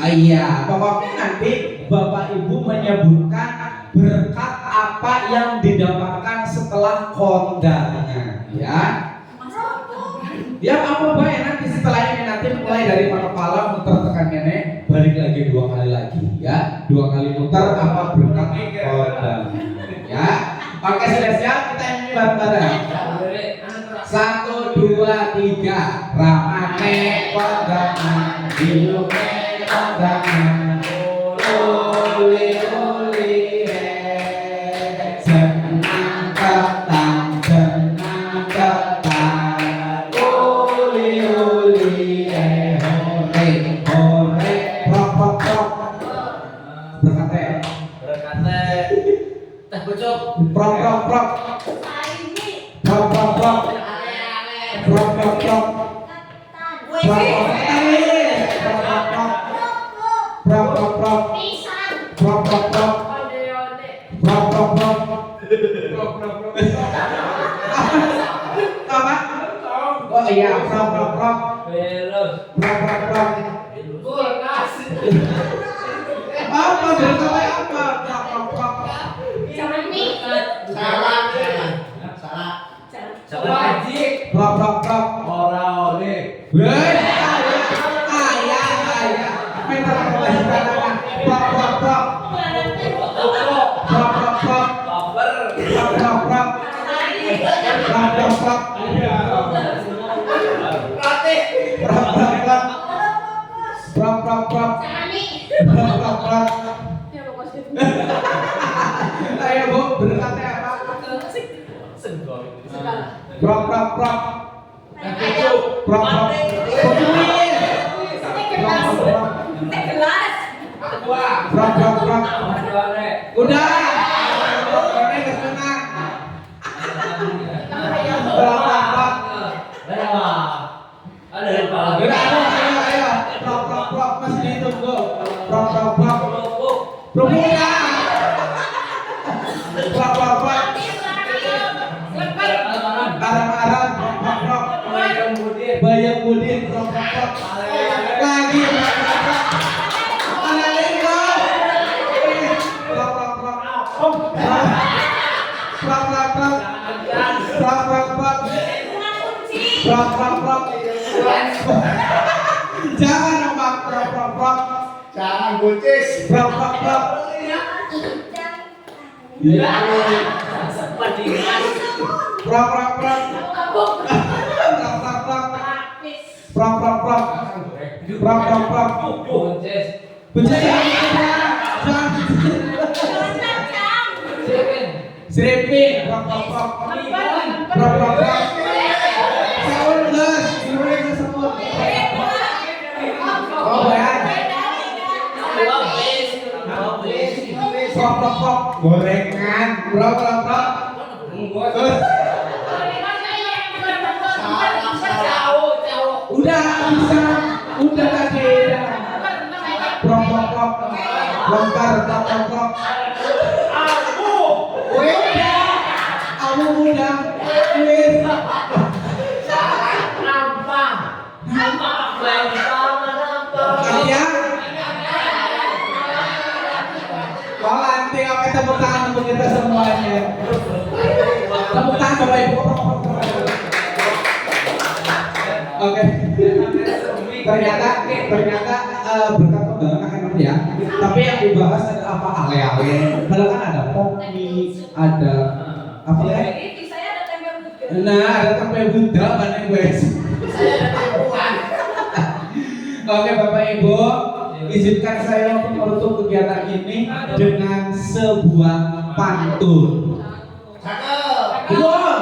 Iya, pokoknya nanti Bapak Ibu menyebutkan berkat apa yang didapatkan setelah kondangan, ya. Ya apa baik nanti setelah ini nanti mulai dari kepala muter tekan kene, balik lagi 2 kali lagi, ya. 2 kali muter apa berkat kondangan, ya. Oke, sudah siap, kita nyanyi bareng-bareng. 1, 2, 3, ramane kondangan, dilume kondangan, uli-uli senang ketang, uli-uli hore, hore, prok, prok, prok. Berkate Teh bocok. prok, prok, prok. Prok, prok, prok. Prok, prok, prok. Prok, prok, prok, prok. Prok, prok, prok. Prok, prok, prok. Apa? Oh iya, prok, prok, prok. Prok, prok, prok. Apa? Berkata apa? Prok, prok, prok. Prok, prok, prok. Weh, ayah. Minta kewajiban. Prok, prok, prok. Prok, prok, prok. Prok, prok, prok. Prok, prok, prok. Prok, prok, prok. Prok, prok, prok. Prok, prok, prok. Ayo Bu, berkatnya apa? Prok, prok, prok. Prok, prok. Prok, prok, prok. Udah. Ini kesenang. Prok, prok, prok. Udah, ayo. Prok, prok, prok. Masih ditunggu. Prok, prok, prok. Prok, udah. Prok, prok, prok. Arang-arang. Prok, prok, prok. Bayang Budin. Prok, prok, prok. Lagi. Prok, prok, prok. Ada linggo. Prok, prok, prok. Prok, prok, prok. Prok, prok, prok. Prok, prok, prok. Jangan omak. Prok, prok, prok. Jangan buncis. Prok, prok, prok. Iya. Prok, prok, prok. Prok, prok, prok. Prok, prok, prok. Prok, prok, prok. Buncis jangan. Seripin. Prok, prok, prok. Prok, prok, prok. Saun geus, diulang disebut. Oh ya. Prok, prok, prok. Gorengan. Prok, prok, prok. Udah bisa. Udah tadi. Prok, prok, prok. Longkar, prok, prok, prok. Aku udah. Wis. Kalian kalau nanti apa tepuk tangan untuk kita semuanya. Tepuk tangan Bapak Ibu. Oke. Ternyata berkat kondangan akan apa ya? Tapi yang dibahas ada apa ale-ale. Padahal kan ada kopi, ada apa ya? Nah, ada tempe Buddha mana guys? Oke Bapak Ibu, izinkan saya untuk menutup kegiatan ini dengan sebuah pantun. Belum.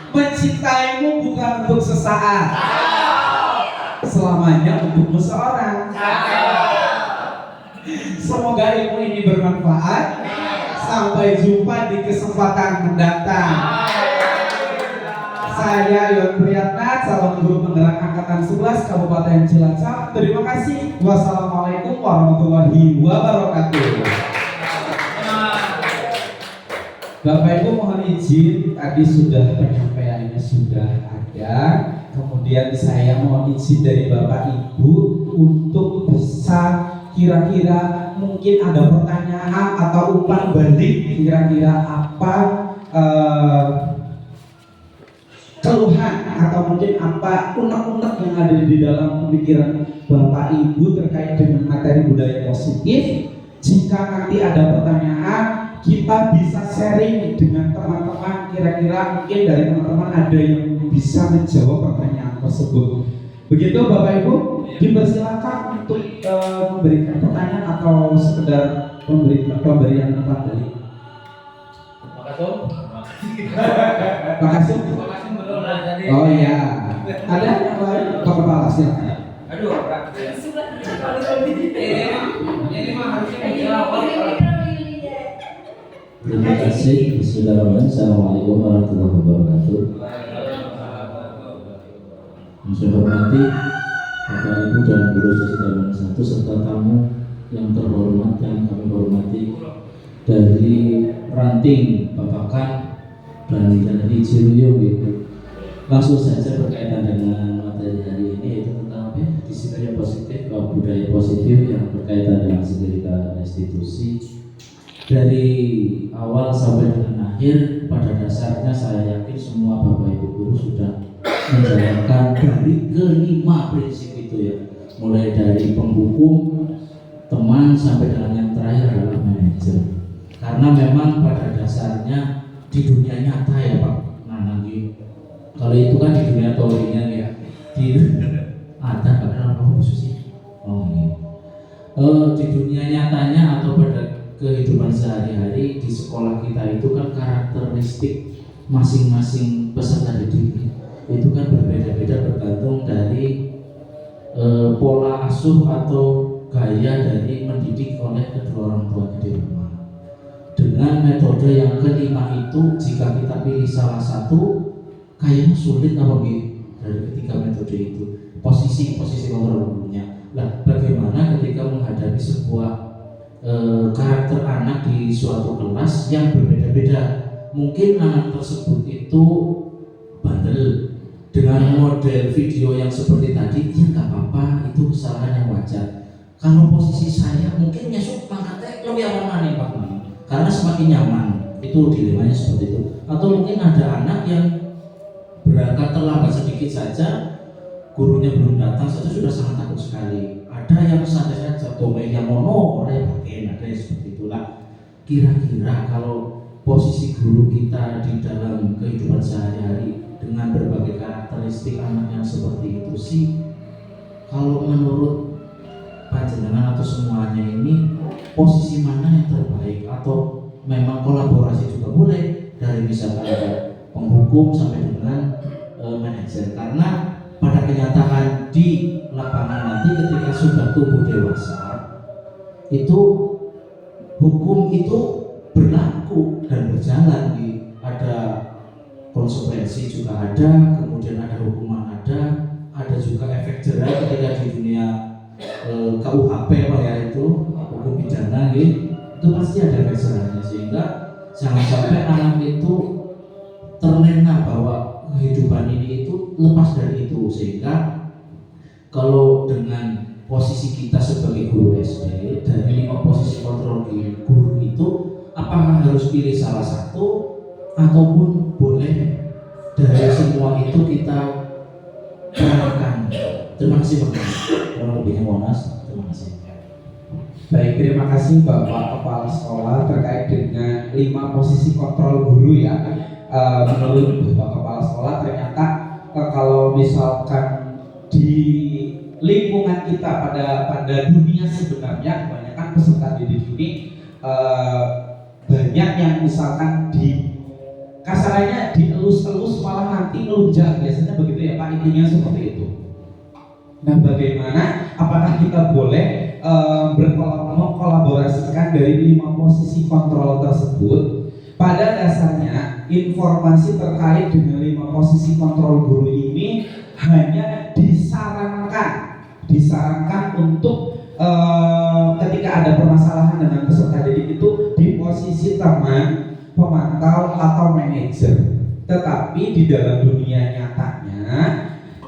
Mencintaimu bukan untuk sesaat, selamanya untukmu seorang. Semoga ilmu ini bermanfaat. Sampai jumpa di kesempatan mendatang. Saya Yon Priyatna, calon guru penggerak angkatan 11 Kabupaten Cilacap. Terima kasih. Wassalamualaikum warahmatullahi wabarakatuh. Bapak Ibu mohon izin, tadi sudah penyampaiannya sudah ada. Kemudian saya mohon izin dari Bapak Ibu untuk bisa kira-kira mungkin ada pertanyaan atau umpan balik, kira-kira apa keluhan atau mungkin apa unek-unek yang ada di dalam pemikiran Bapak Ibu terkait dengan materi budaya positif. Jika nanti ada pertanyaan, kita bisa sharing dengan teman-teman. Kira-kira mungkin dari teman-teman ada yang bisa menjawab pertanyaan tersebut. Begitu Bapak Ibu, dipersilakan untuk memberikan pertanyaan atau sekedar pemberian umpan balik. Makasih. Oh iya, ada yang lain? Pak Kepala silakan. Aduh, berat. Ini mah harusnya menjawab. Terima kasih. Bismillahirrahmanirrahim. Assalamualaikum warahmatullahi wabarakatuh. Yang saya hormati Bapak Ibu dan Guru Siswa 1 serta tamu yang terhormat yang kami hormati dari ranting Bapakan dan dari Ciruyo gitu. Langsung saja berkaitan dengan materi hari ini, yaitu tentang disiplin positif, budaya positif yang berkaitan dengan segala institusi. Dari awal sampai dengan akhir, pada dasarnya saya yakin semua Bapak Ibu Guru sudah menjalankan dari kelima prinsip itu ya, mulai dari penghukum, teman, sampai dengan yang terakhir adalah manajer. Karena memang pada dasarnya di dunia nyata ya Pak Nananggi, kalau itu kan di dunia teorinya ya, di ada apa khusus sih? Oh ini di dunia nyatanya atau pada kehidupan sehari-hari di sekolah kita itu kan karakteristik masing-masing peserta didik itu kan berbeda-beda bergantung dari pola asuh atau gaya dari mendidik oleh kedua orang tuanya di rumah. Dengan metode yang kelima itu, jika kita pilih salah satu, kayaknya sulit apa gitu dari ketiga metode itu. Posisi kontrol gurunya. Nah, bagaimana ketika menghadapi sebuah karakter anak di suatu kelas yang berbeda-beda? Mungkin anak tersebut itu bandel. Dengan model video yang seperti tadi, ya nggak apa-apa, itu kesalahan yang wajar. Kalau posisi saya mungkin nyesuk mangkatnya lebih aman nih Pak, karena semakin nyaman. Itu dilemanya seperti itu. Atau mungkin ada anak yang berangkat terlambat sedikit saja, gurunya belum datang saja sudah sangat takut sekali. Ada yang santai saja, yang mono, orang yang bagian, ada yang seperti itulah. Kira-kira kalau posisi guru kita di dalam kehidupan sehari-hari dengan berbagai karakteristik anak yang seperti itu sih, kalau menurut panjenengan atau semuanya ini, posisi mana yang terbaik? Atau memang kolaborasi juga boleh dari misalkan ada penghukum sampai dengan manajer? Karena pada kenyataan di lapangan nanti ketika sudah tumbuh dewasa, itu hukum itu berlaku dan berjalan. Ada konsekuensi juga ada, kemudian ada hukuman ada juga efek jerah ketika di dunia KUHP Pak ya, itu hukum pidana gitu, itu pasti ada efek jerahnya, sehingga jangan sampai anak itu terlena bahwa kehidupan ini itu lepas dari itu. Sehingga kalau dengan posisi kita sebagai guru SD, dari 5 posisi kontrol guru itu, apakah harus pilih salah satu ataupun boleh dari semua itu kita terapkan? Terima kasih Pak. Kurang lebihnya Monas. Terima kasih. Baik, terima kasih Bapak Kepala Sekolah terkait dengan 5 posisi kontrol guru ya. Menurut Bapak Kepala Sekolah ternyata kalau misalkan di lingkungan kita pada dunia sebenarnya kebanyakan peserta didik ini banyak yang misalkan di kasarannya dielus-elus malah nanti melunjak, biasanya begitu ya Pak, intinya seperti itu. Nah, bagaimana? Apakah kita boleh mengkolaborasikan dari 5 posisi kontrol tersebut. Pada dasarnya informasi terkait dengan 5 posisi kontrol guru ini hanya disarankan untuk ketika ada permasalahan dengan peserta didik itu di posisi teman, pemantau atau manajer. Tetapi di dalam dunia nyatanya,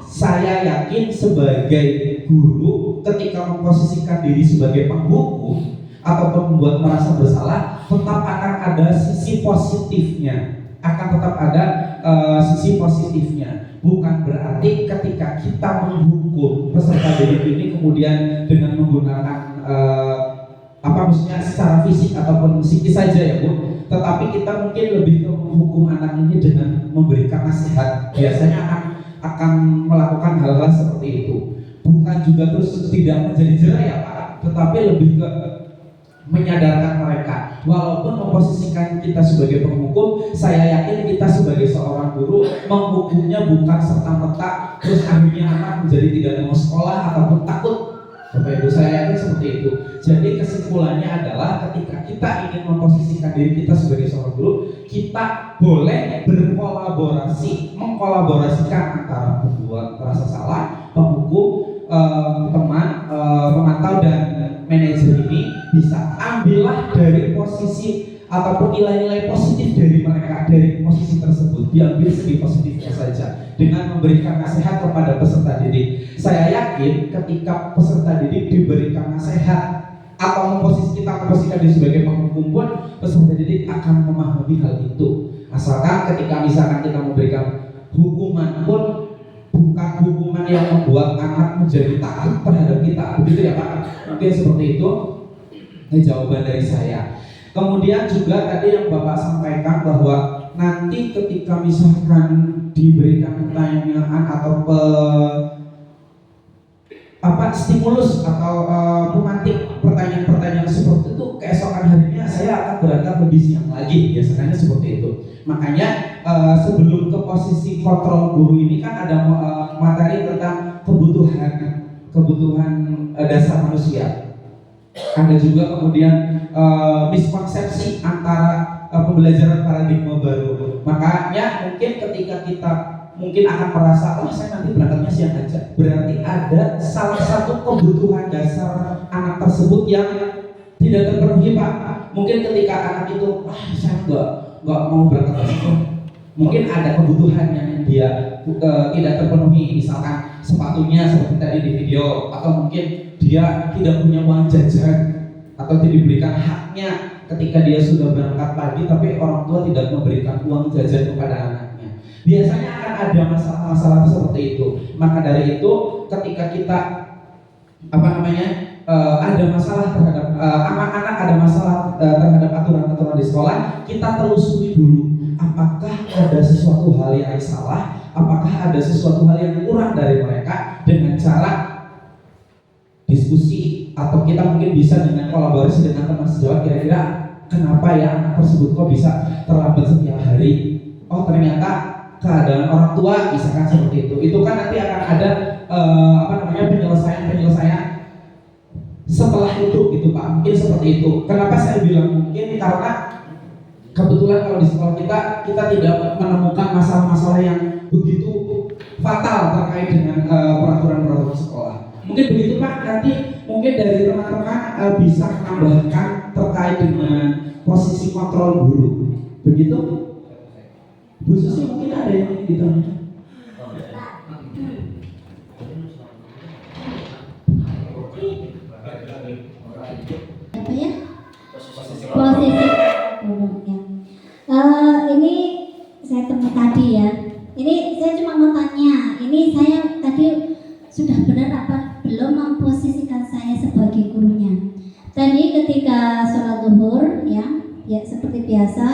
saya yakin sebagai guru ketika memposisikan diri sebagai penghukum atau membuat merasa bersalah, tetap akan ada sisi positifnya. Bukan berarti ketika kita menghukum peserta didik ini kemudian dengan menggunakan secara fisik ataupun psikis saja ya Bu, tetapi kita mungkin lebih ke menghukum anak ini dengan memberikan nasihat. Biasanya akan melakukan hal-hal seperti itu. Bukan juga terus tidak menjadi jerai ya Pak, tetapi lebih ke menyadarkan mereka. Walaupun memposisikan kita sebagai penghukum, saya yakin kita sebagai seorang guru menghukumnya bukan serta-merta terus akhirnya anak menjadi tidak mau sekolah ataupun takut. Bapak Ibu, saya yakin seperti itu. Jadi kesimpulannya adalah ketika kita ingin memposisikan diri kita sebagai seorang guru, kita boleh mengkolaborasikan antara pembuat merasa salah, penghukum, teman, pemantau dan manajer ini. Bisa ambillah dari posisi ataupun nilai-nilai positif dari mereka, dari posisi tersebut, diambil segi positifnya saja dengan memberikan nasihat kepada peserta didik. Saya yakin ketika peserta didik diberikan nasihat atau memposisikan diri sebagai penghukum pun, peserta didik akan memahami hal itu. Asalkan ketika misalkan kita memberikan hukuman pun bukan hukuman yang membuat anak menjadi takut terhadap kita, begitu ya Pak? Mungkin seperti itu jawaban dari saya. Kemudian juga tadi yang Bapak sampaikan bahwa nanti ketika misalkan diberikan pertanyaan atau stimulus atau memantik pertanyaan-pertanyaan seperti itu, keesokan harinya saya akan berangkat lebih siang lagi, biasanya seperti itu. Makanya sebelum ke posisi kontrol guru ini kan ada materi tentang kebutuhan dasar manusia. Ada juga kemudian miskonsepsi antara pembelajaran paradigma baru. Makanya mungkin ketika kita mungkin akan merasa, saya nanti berangkatnya siang aja, berarti ada salah satu kebutuhan dasar anak tersebut yang tidak terpenuhi Pak. Mungkin ketika anak itu, saya nggak mau berangkat ke situ, mungkin ada kebutuhan yang dia tidak terpenuhi, misalkan sepatunya seperti tadi di video, atau mungkin dia tidak punya uang jajan atau tidak diberikan haknya ketika dia sudah berangkat pagi, tapi orang tua tidak memberikan uang jajan kepada anaknya. Biasanya akan ada masalah-masalah seperti itu. Maka dari itu ketika kita ada masalah terhadap anak-anak, ada masalah terhadap aturan-aturan di sekolah, kita telusuri dulu apakah ada sesuatu hal yang salah, apakah ada sesuatu hal yang kurang dari mereka, dengan cara diskusi atau kita mungkin bisa dengan kolaborasi dengan teman sejawat, kira-kira kenapa ya anak tersebut kok bisa terlambat setiap hari. Oh ternyata keadaan orang tua misalkan seperti itu kan nanti akan ada penyelesaian setelah itu gitu Pak, mungkin seperti itu. Kenapa saya bilang mungkin, karena kebetulan kalau di sekolah kita tidak menemukan masalah-masalah yang begitu fatal terkait dengan peraturan-peraturan sekolah. Mungkin begitu Pak, nanti mungkin dari teman-teman bisa menambahkan terkait dengan posisi kontrol guru. Begitu? Bu Susi mungkin ada yang ditambahkan? Apa ya? Posisi ini saya temu tadi ya. Ini saya cuma mau tanya, ini saya tadi sudah benar apa belum memposisikan saya sebagai gurunya. Tadi ketika sholat zuhur ya seperti biasa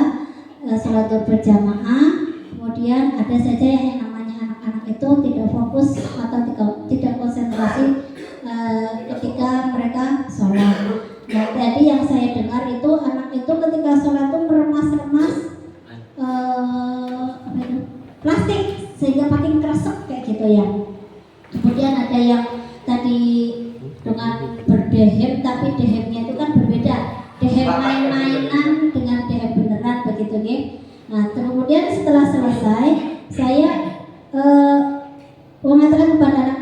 sholat zuhur berjamaah, kemudian ada saja yang namanya anak-anak itu tidak fokus atau tidak konsentrasi ketika mereka sholat. Nah, tadi yang saya dengar itu anak itu ketika sholat itu meremas-remas plastik sehingga makin kresek kayak gitu ya. Kemudian ada yang tadi dengan berdehir Nah, kemudian setelah selesai, saya mengatakan kepada anak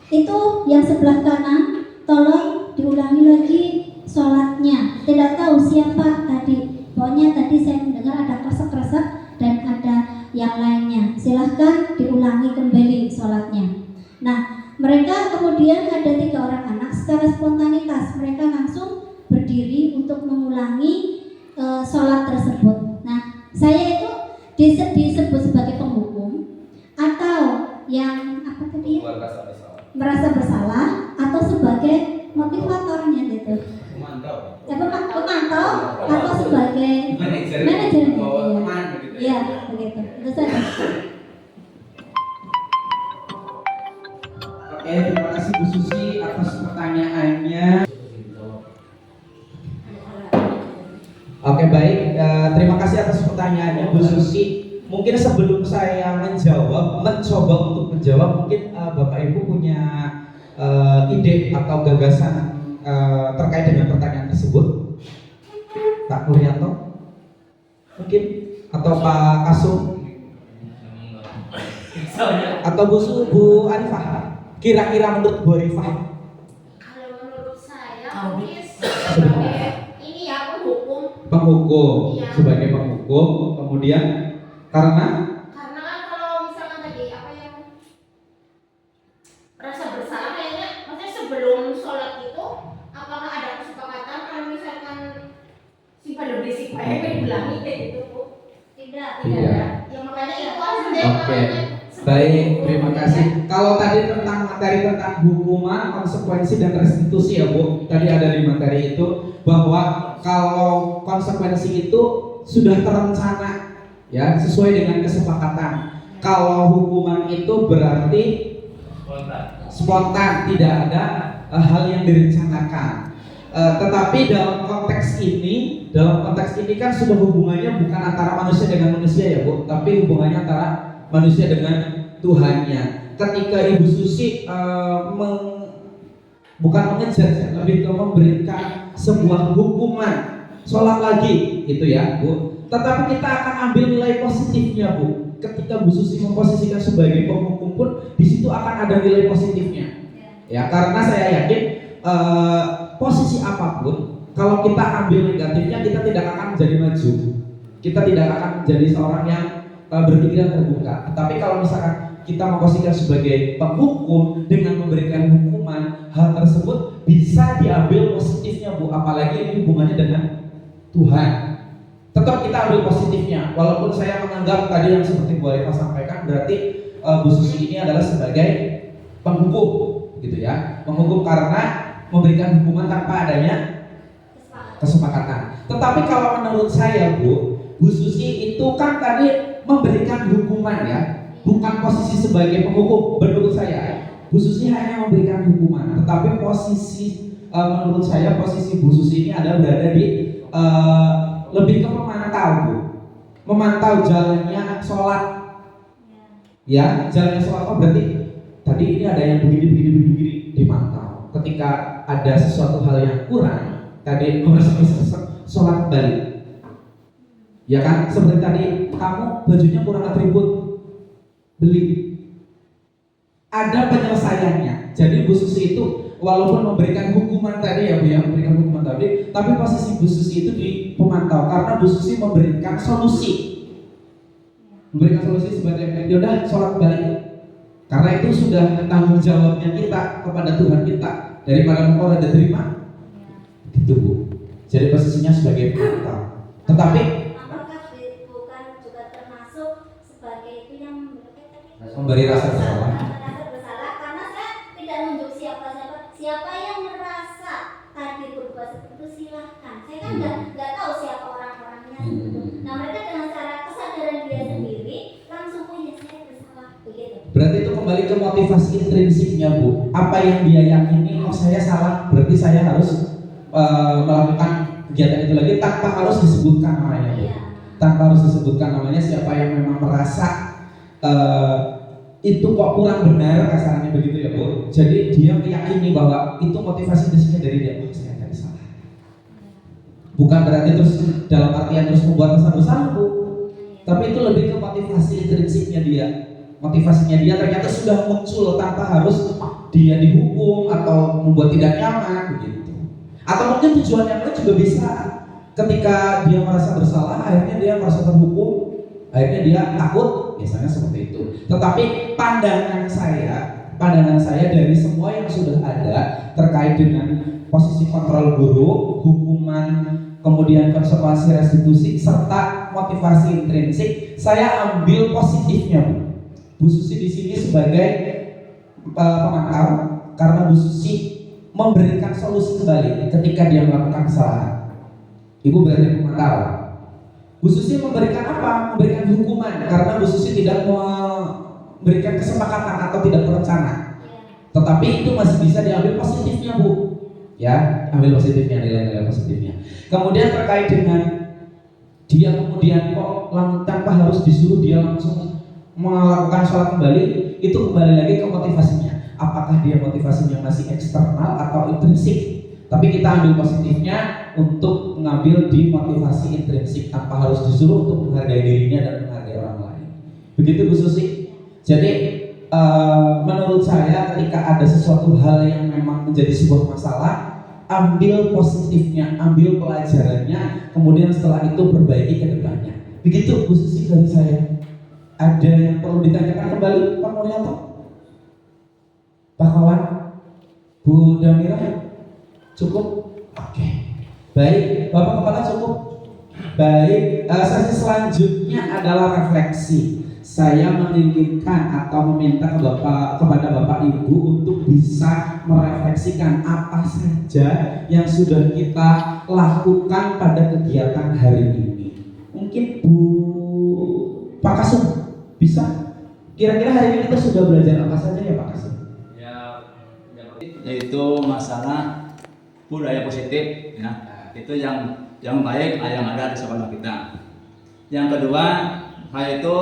itu yang sebelah kanan, tolong diulangi lagi sholatnya. Tidak tahu siapa tadi, pokoknya tadi saya mendengar ada kresek-kresek dan ada yang lainnya. Silahkan diulangi kembali sholatnya. Nah, mereka kemudian ada 3 orang anak, secara spontanitas mereka langsung berdiri untuk mengulangi sholat tersebut. Nah, saya itu disebut sebagai penghukum atau yang apa tadi ya? Merasa bersalah atau sebagai motivatornya gitu. Pemantau atau sebagai manajer ya, begitu. Itu saja. Oke, terima kasih Bu Susi atas pertanyaannya. Oke, baik. Terima kasih atas pertanyaannya Bu Susi. Mungkin sebelum saya mencoba untuk menjawab, mungkin Bapak Ibu punya ide atau gagasan terkait dengan pertanyaan tersebut. Pak Nuryanto, mungkin, atau Pak Kasum, atau Bu Arifah. Kira-kira menurut Bu Arifah? Kalau menurut saya mungkin sebagai ini ya penghukum, iya. Sebagai penghukum, kemudian karena kan kalau misalkan tadi apa yang rasa bersalah kayaknya, maksudnya sebelum sholat itu apakah ada kesepakatan kalau misalkan si pada berisik baik diulangi kayak gitu Bu? Tidak ada. Ya makanya itu harus Oke. Baik, terima kasih. Kalau tadi tentang materi tentang hukuman, konsekuensi dan restitusi ya Bu, tadi ada di materi itu bahwa kalau konsekuensi itu sudah terencana ya, sesuai dengan kesepakatan. Kalau hukuman itu berarti spontan, tidak ada hal yang direncanakan. Tetapi dalam konteks ini kan sudah hubungannya bukan antara manusia dengan manusia ya Bu, tapi hubungannya antara manusia dengan Tuhannya. Ketika Ibu Susi bukan mengejar, lebih ke memberikan sebuah hukuman sholat lagi gitu ya Bu. Tetapi kita akan ambil nilai positifnya Bu. Ketika Bu Susi memposisikan sebagai penghukum pun di situ akan ada nilai positifnya. Ya, karena saya yakin posisi apapun kalau kita ambil negatifnya, kita tidak akan menjadi maju. Kita tidak akan menjadi seorang yang berpikiran terbuka. Tapi kalau misalkan kita memposisikan sebagai penghukum dengan memberikan hukuman, hal tersebut bisa diambil positifnya Bu. Apalagi ini hubungannya dengan Tuhan. Tetap kita ambil positifnya. Walaupun saya menganggap tadi yang seperti Bu Arifah sampaikan, berarti Bu Susi ini adalah sebagai penghukum, gitu ya. Penghukum karena memberikan hukuman tanpa adanya kesepakatan. Tetapi kalau menurut saya Bu Susi itu kan tadi memberikan hukuman ya, bukan posisi sebagai penghukum. Menurut saya Bu Susi hanya memberikan hukuman, tetapi posisi menurut saya posisi Bu Susi ini adalah berada di lebih ke pemantau Bu, memantau jalannya sholat ya, jalannya sholat. Oh berarti tadi ini ada yang begini dimantau. Ketika ada sesuatu hal yang kurang, tadi sholat kembali ya kan, seperti tadi kamu bajunya kurang atribut, beli, ada penyelesaiannya. Jadi Bu Susi itu walaupun memberikan hukuman tadi ya Bu ya, memberikan hukuman tadi, tapi posisi Bu Susi itu di pemantau karena Bu Susi memberikan solusi, sebagai yaudah sholat kembali, karena itu sudah tanggung jawabnya kita kepada Tuhan kita, daripada engkau ada terima gitu Bu. Jadi posisinya sebagai pemantau. Tetapi bukan juga termasuk sebagai itu yang memberi rasa bersalah. Karena saya tidak menunjuk siapa yang merasa tadi berbuat seperti itu, silahkan. Saya kan nggak tahu siapa orang-orangnya. Nah mereka dengan cara kesadaran dia sendiri langsung ya saya bersalah begitu. Berarti itu kembali ke motivasi intrinsiknya Bu. Apa yang dia yakini, oh saya salah, berarti saya harus melakukan kegiatan itu lagi tanpa harus disebutkan namanya Bu. Tanpa harus disebutkan namanya, siapa yang memang merasa itu kok kurang benar, kasarnya begitu ya Bu. Jadi dia meyakini bahwa itu motivasi intrinsik dari dia, oh saya tadi salah. Bukan berarti terus dalam artian terus membuat rasa bersalah Bu. tapi itu lebih ke motivasi intrinsiknya dia. Motivasinya dia ternyata sudah muncul tanpa harus dia dihukum atau membuat tidak nyaman begitu. Atau mungkin tujuan yang lain juga bisa. Ketika dia merasa bersalah, akhirnya dia merasa terhukum, akhirnya dia takut, misalnya seperti itu. Tetapi pandangan saya dari semua yang sudah ada terkait dengan posisi kontrol guru, hukuman, kemudian konsekuensi restitusi, serta motivasi intrinsik, saya ambil positifnya, Bu Susi di sini sebagai pemantau, karena Bu Susi memberikan solusi kembali ketika dia melakukan kesalahan. Ibu berarti pemantau. Bu Susi memberikan apa? Memberikan hukuman karena Bu Susi tidak memberikan kesepakatan atau tidak berencana. Tetapi itu masih bisa diambil positifnya, Bu. Ya, ambil positifnya, nilai-nilai positifnya. Kemudian terkait dengan dia kemudian kok tanpa harus disuruh dia langsung melakukan sholat kembali, itu kembali lagi ke motivasinya. Apakah dia motivasinya masih eksternal atau intrinsik? Tapi kita ambil positifnya untuk mengambil di motivasi intrinsik tanpa harus disuruh untuk menghargai dirinya dan menghargai orang lain. Begitu Bu Susi. Jadi menurut saya ketika ada sesuatu hal yang memang menjadi sebuah masalah, ambil positifnya, ambil pelajarannya, kemudian setelah itu perbaiki ke depannya. Begitu Bu Susi dari saya. Ada yang perlu ditanyakan kembali Pak Mulyanto? Pak Kawan? Bu Damira? Cukup? Oke. Baik, Bapak Kepala cukup? Baik, sesi selanjutnya adalah refleksi. Saya menginginkan atau meminta kepada Bapak Ibu untuk bisa merefleksikan apa saja yang sudah kita lakukan pada kegiatan hari ini. Mungkin Bu Pak Kasum bisa? Kira-kira hari ini kita sudah belajar apa saja ya Pak Kasum? Yaitu masalah budaya positif, ya. Itu yang baik yang ada di sekolah kita. Yang kedua, saya itu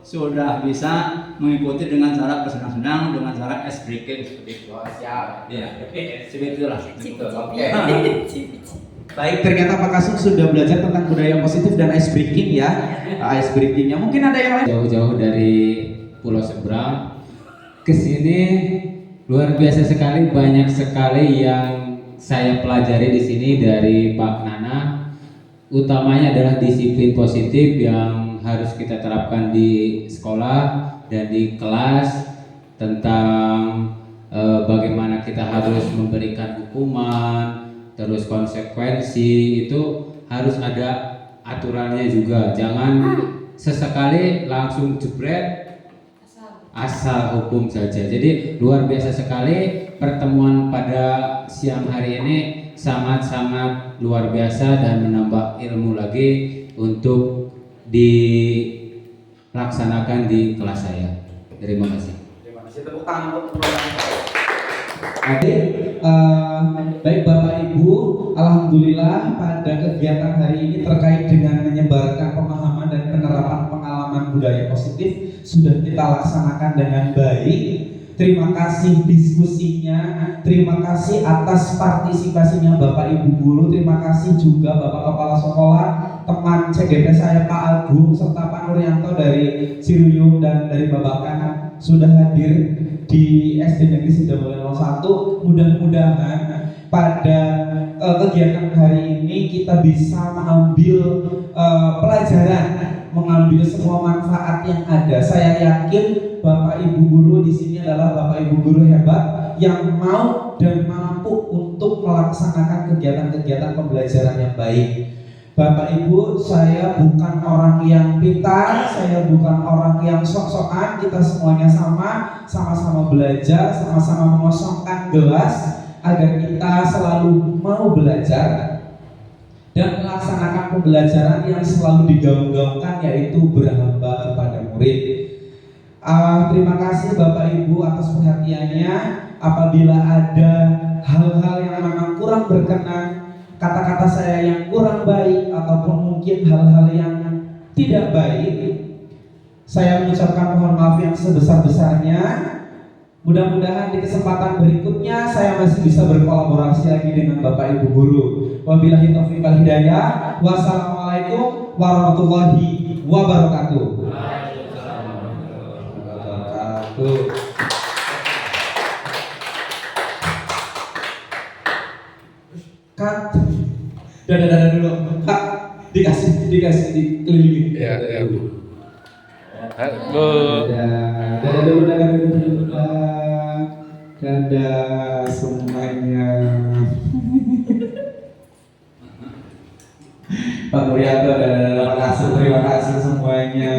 sudah bisa mengikuti dengan cara bersenang-senang, dengan cara ice breaking seperti itu. Siap. Ya, seperti itulah. Oke. Baik, ternyata Pak Kasum sudah belajar tentang budaya positif dan ice breaking ya. Ice breakingnya mungkin ada yang lain. Jauh-jauh dari Pulau Seberang ke sini luar biasa sekali, banyak sekali yang saya pelajari di sini dari Pak Nana. Utamanya adalah disiplin positif yang harus kita terapkan di sekolah dan di kelas, tentang bagaimana kita harus memberikan hukuman, terus konsekuensi itu harus ada aturannya juga. Jangan sesekali langsung jebret asal hukum saja. Jadi luar biasa sekali pertemuan pada siang hari ini, sangat-sangat luar biasa dan menambah ilmu lagi untuk dilaksanakan di kelas saya. Terima kasih. Terima kasih, tepuk tangan untuk baik Bapak Ibu, alhamdulillah pada kegiatan hari ini terkait dengan menyebarkan pemahaman dan penerapan pengalaman budaya positif sudah kita laksanakan dengan baik. Terima kasih diskusinya, terima kasih atas partisipasinya Bapak Ibu guru, terima kasih juga Bapak Kepala Sekolah, teman CGP saya Pak Agung, serta Pak Nuryanto dari Siruyung dan dari Babakan sudah hadir di SD Negeri Sidomulyo 01. Mudah-mudahan pada kegiatan hari ini kita bisa mengambil pelajaran, mengambil semua manfaat yang ada. Saya yakin Bapak Ibu guru di sini adalah Bapak Ibu guru hebat yang mau dan mampu untuk melaksanakan kegiatan-kegiatan pembelajaran yang baik. Bapak Ibu, saya bukan orang yang pintar, saya bukan orang yang sok-sokan, kita semuanya sama-sama belajar, sama-sama mengosongkan gelas agar kita selalu mau belajar dan melaksanakan pembelajaran yang selalu digaung-gaungkan, yaitu berhamba kepada murid. Terima kasih Bapak Ibu atas perhatiannya. Apabila ada hal-hal yang memang kurang berkenan, kata-kata saya yang kurang baik, ataupun mungkin hal-hal yang tidak baik, saya mengucapkan mohon maaf yang sebesar-besarnya. Mudah-mudahan di kesempatan berikutnya saya masih bisa berkolaborasi lagi dengan Bapak Ibu guru. Wabillahi taufiq wal hidayah. Wassalamualaikum Assalamualaikum warahmatullahi wabarakatuh. Cut. Dadah dulu. Pak, dikasih dikelilingi. Ya. Dadah dulu. Dadah semuanya. Pak Murianto, terima kasih semuanya.